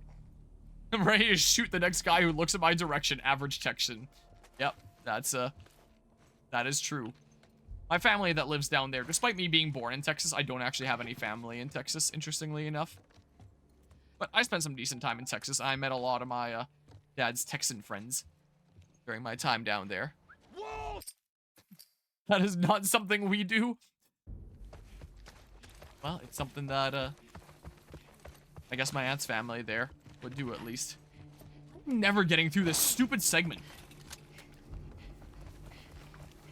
I'm ready to shoot the next guy who looks in my direction. Average Texan. Yep, that is true. My family that lives down there, despite me being born in Texas, I don't actually have any family in Texas, interestingly enough. But I spent some decent time in Texas. I met a lot of my dad's Texan friends during my time down there. Whoa! That is not something we do. Well, it's something that I guess my aunt's family there would do at least. I'm never getting through this stupid segment.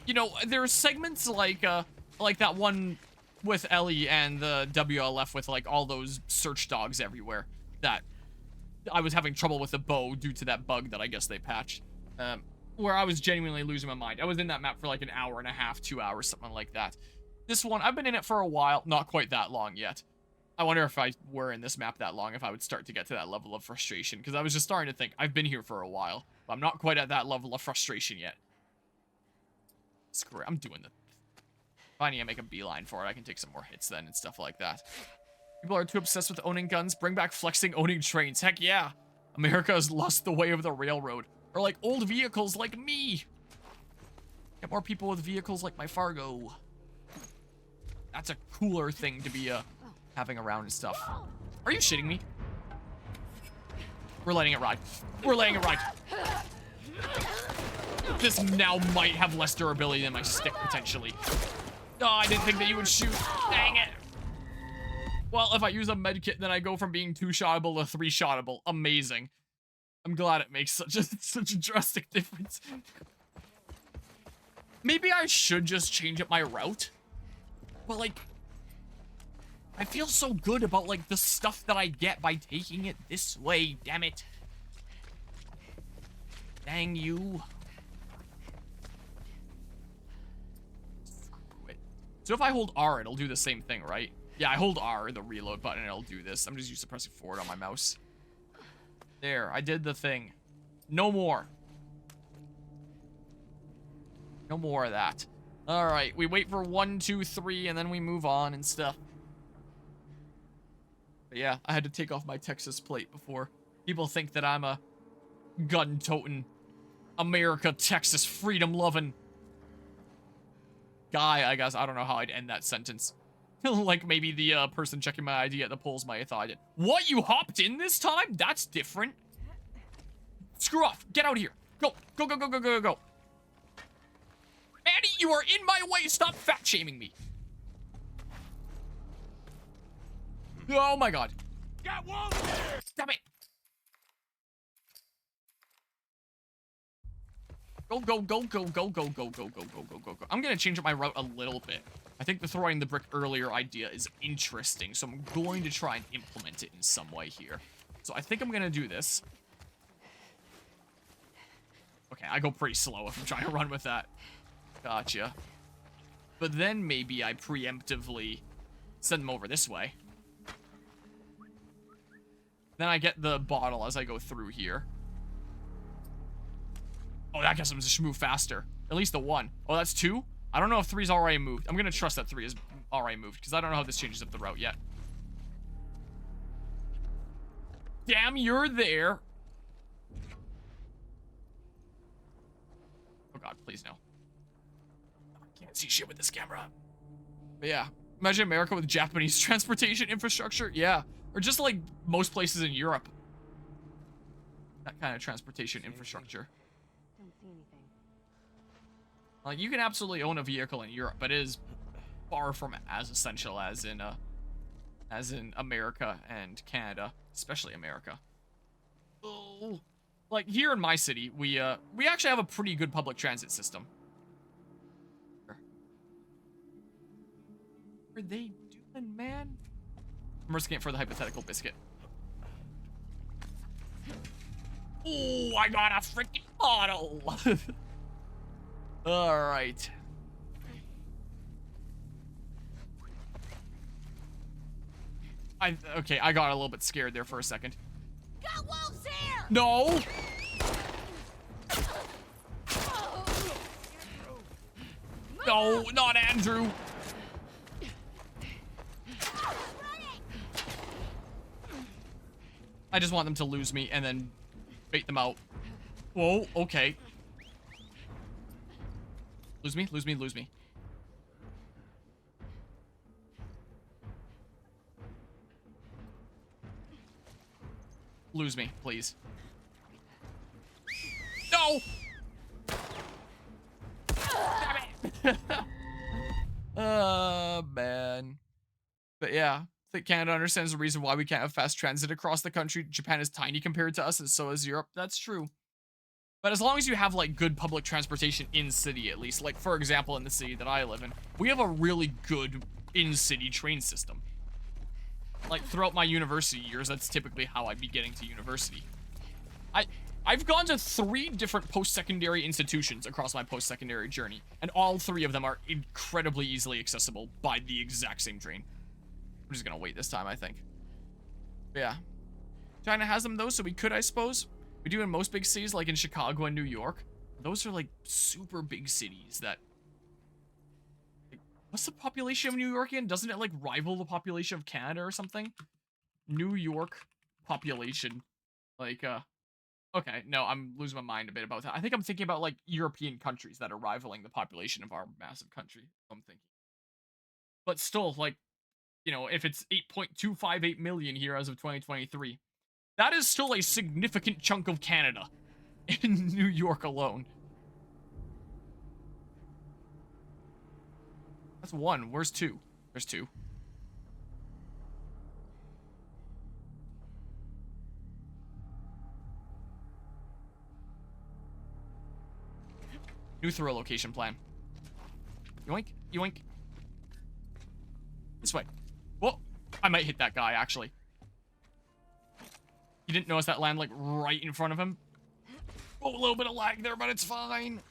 You know, there are segments like that one with Ellie and the WLF with like all those search dogs everywhere that I was having trouble with the bow due to that bug that I guess they patched. Where I was genuinely losing my mind. I was in that map for like an hour and a half, 2 hours, something like that. This one, I've been in it for a while, not quite that long yet. I wonder if I were in this map that long, if I would start to get to that level of frustration, because I was just starting to think, I've been here for a while, but I'm not quite at that level of frustration yet. Screw it, I'm doing the... If I need to make a beeline for it, I can take some more hits then and stuff like that. People are too obsessed with owning guns, bring back flexing owning trains, heck yeah! America has lost the way of the railroad. Or like old vehicles like me! Get more people with vehicles like my Fargo. That's a cooler thing to be, having around and stuff. Are you shitting me? We're letting it ride. We're letting it ride. This now might have less durability than my stick, potentially. Oh, I didn't think that you would shoot. Dang it. Well, if I use a medkit, then I go from being 2-shottable to 3-shottable. Amazing. I'm glad it makes such a drastic difference. Maybe I should just change up my route. But, like, I feel so good about, like, the stuff that I get by taking it this way, damn it. Dang you. Screw it. So if I hold R, it'll do the same thing, right? Yeah, I hold R, the reload button, and it'll do this. I'm just used to pressing forward on my mouse. There, I did the thing. No more. No more of that. Alright, we wait for 1, 2, 3, and then we move on and stuff. But yeah, I had to take off my Texas plate before people think that I'm a gun-toting, America, Texas, freedom-loving guy, I guess. I don't know how I'd end that sentence. Like maybe the person checking my ID at the polls might have thought I did. What, you hopped in this time? That's different. Screw off. Get out of here. Go. Go, go, go, go, go, go. Maddie, you are in my way. Stop fat-shaming me. Oh my god. Got wolves here! Stop it. Go, go, go, go, go, go, go, go, go, go, go, go, go. I'm gonna change up my route a little bit. I think the throwing the brick earlier idea is interesting, so I'm going to try and implement it in some way here. So I think I'm gonna do this. Okay, I go pretty slow if I'm trying to run with that. Gotcha. But then maybe I preemptively send them over this way. Then I get the bottle as I go through here. Oh, that gets them to just move faster. At least the 1. Oh, that's 2? I don't know if 3's already moved. I'm gonna trust that 3 is already moved, because I don't know how this changes up the route yet. Damn, you're there. Oh god, please no. I can't see shit with this camera. But yeah, imagine America with Japanese transportation infrastructure. Yeah, or just like most places in Europe. That kind of transportation infrastructure. Don't see anything. Like, you can absolutely own a vehicle in Europe, but it is far from as essential as in America and Canada, especially America. Oh, like here in my city, we actually have a pretty good public transit system. What are they doing, man? I'm risking it for the hypothetical biscuit. Oh, I got a freaking bottle. All right. Okay, I got a little bit scared there for a second. Got wolves here! No! No, not Andrew. I just want them to lose me and then bait them out. Whoa, okay. Lose me, lose me, lose me. Lose me, please. No! Damn it! Man. But yeah, I think Canada understands the reason why we can't have fast transit across the country. Japan is tiny compared to us, and so is Europe. That's true. But as long as you have, like, good public transportation in-city, at least. Like, for example, in the city that I live in, we have a really good in-city train system. Like, throughout my university years, that's typically how I'd be getting to university. I've gone to 3 different post-secondary institutions across my post-secondary journey, and all 3 of them are incredibly easily accessible by the exact same train. I'm just gonna wait this time, I think. But yeah. China has them, though, so we could, I suppose. We do in most big cities, like in Chicago and New York. Those are, like, super big cities that... Like, what's the population of New York again? Doesn't it, like, rival the population of Canada or something? New York population. Like, okay, no, I'm losing my mind a bit about that. I think I'm thinking about, like, European countries that are rivaling the population of our massive country. I'm thinking. But still, like, you know, if it's 8.258 million here as of 2023, that is still a significant chunk of Canada in New York alone. That's 1. Where's 2? There's 2. New throw location plan. Yoink, yoink. This way. Whoa, I might hit that guy, actually. He didn't notice that land, like, right in front of him. Oh, a little bit of lag there, but it's fine.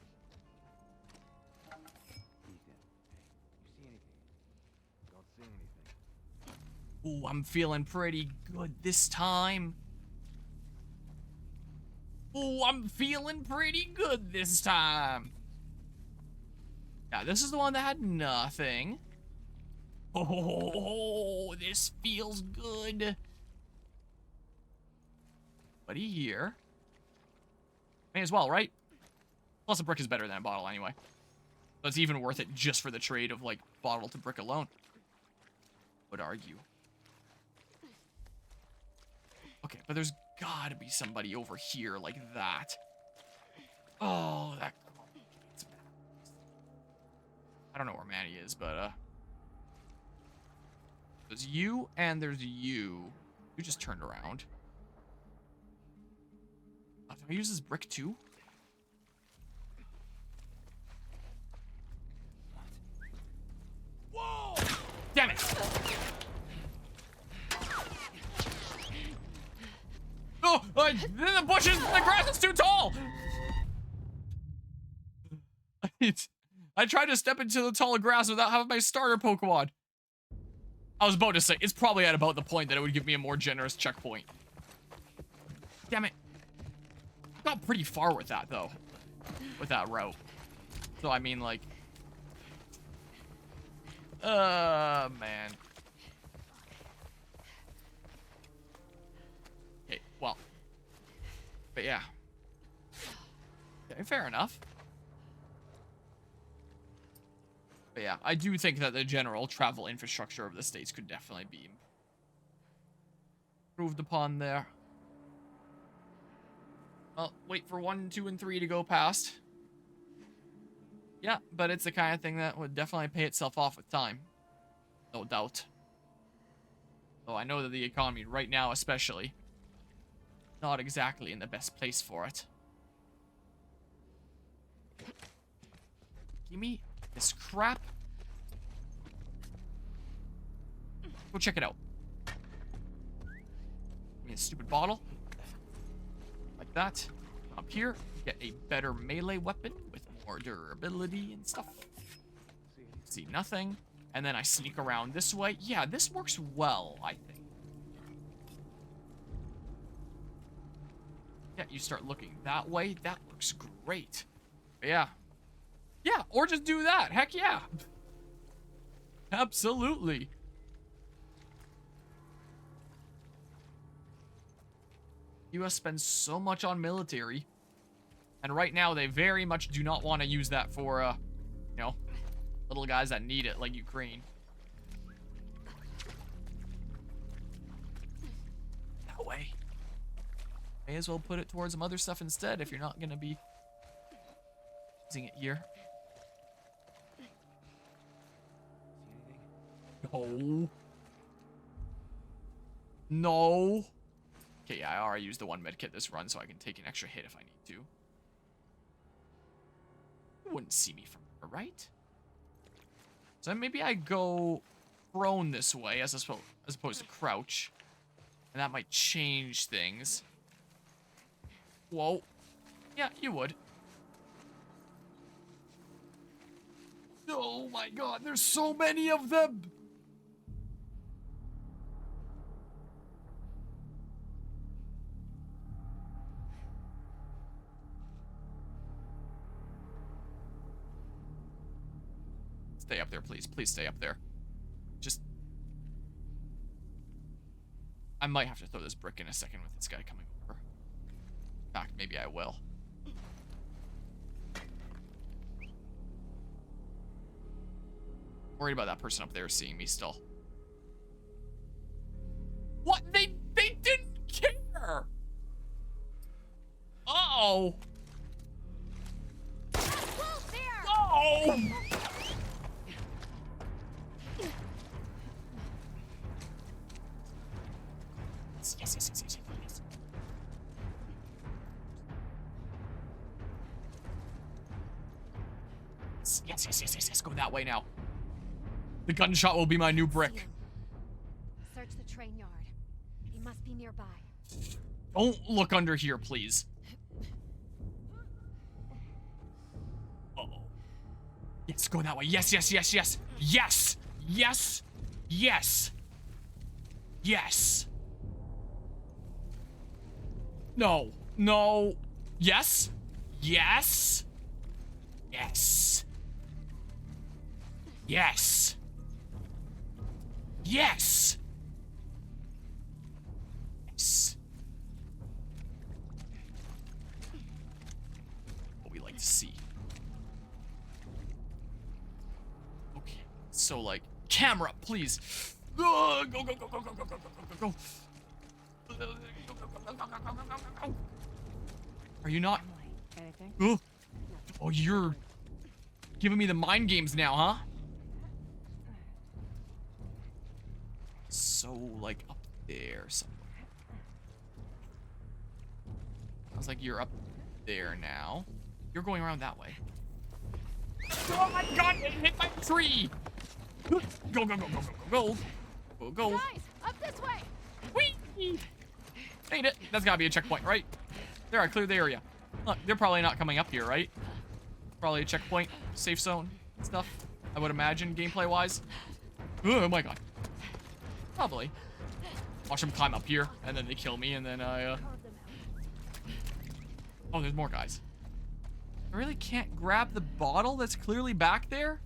Ooh, I'm feeling pretty good this time. Ooh, I'm feeling pretty good this time. Yeah, this is the one that had nothing. Oh, this feels good. Buddy here. May as well, right? Plus a brick is better than a bottle anyway. So it's even worth it just for the trade of, like, bottle to brick alone. Would argue. Okay, but there's gotta be somebody over here like that. Oh, that... I don't know where Manny is, but, there's you, and there's you. You just turned around. Oh, do I use this brick too? Whoa! Damn it! Oh, the bushes, the grass is too tall! I tried to step into the tall grass without having my starter Pokemon. I was about to say, it's probably at about the point that it would give me a more generous checkpoint. Damn it. I got pretty far with that, though. With that route. So, I mean, like... man. Okay, well. But yeah. Okay, fair enough. But yeah, I do think that the general travel infrastructure of the States could definitely be improved upon there. Well, wait for 1, 2, and 3 to go past. Yeah, but it's the kind of thing that would definitely pay itself off with time. No doubt. Though I know that the economy right now especially, not exactly in the best place for it. Give me this crap. Go check it out. Give me a stupid bottle. Like that. Up here, get a better melee weapon with more durability and stuff. See nothing. And then I sneak around this way. Yeah, this works well, I think. Yeah, you start looking that way. That works great. But yeah. Yeah, or just do that. Heck yeah. Absolutely. US spends so much on military. And right now, they very much do not want to use that for, you know, little guys that need it, like Ukraine. That way. May as well put it towards some other stuff instead if you're not going to be using it here. No. No. Okay, yeah, I already used the one medkit this run, so I can take an extra hit if I need to. You wouldn't see me from here, right? So maybe I go prone this way as opposed to crouch. And that might change things. Whoa. Yeah, you would. Oh my god, there's so many of them! Stay up there, please. Please stay up there. Just... I might have to throw this brick in a second with this guy coming over. In fact, maybe I will. Worried about that person up there seeing me still. What? They didn't care! Uh-oh! Oh! Yes. Yes. Go that way now. The gunshot will be my new brick. Search the train yard. He must be nearby. Don't look under here, please. Yes, go that way. Yes, yes, yes, yes. Yes. Yes. Yes. Yes. No. No. Yes. Yes. Yes. Yes. Yes. Yes. What we like to see. Okay. So like, camera, please. Go, go, go, go, go, go, go, go, go, go. Are you not? Anything? Oh, oh, you're giving me the mind games now, huh? So, like, up there somewhere. Sounds like you're up there now. You're going around that way. Oh my god, it hit my tree! Go, go, go, go, go, go, go, go. Guys, up this way. Whee! Ain't it? That's gotta be a checkpoint, right? There, I cleared the area. Look, they're probably not coming up here, right? Probably a checkpoint, safe zone stuff, I would imagine, gameplay-wise. Oh my god. Probably. Watch them climb up here, and then they kill me, and then I, Oh, there's more guys. I really can't grab the bottle that's clearly back there?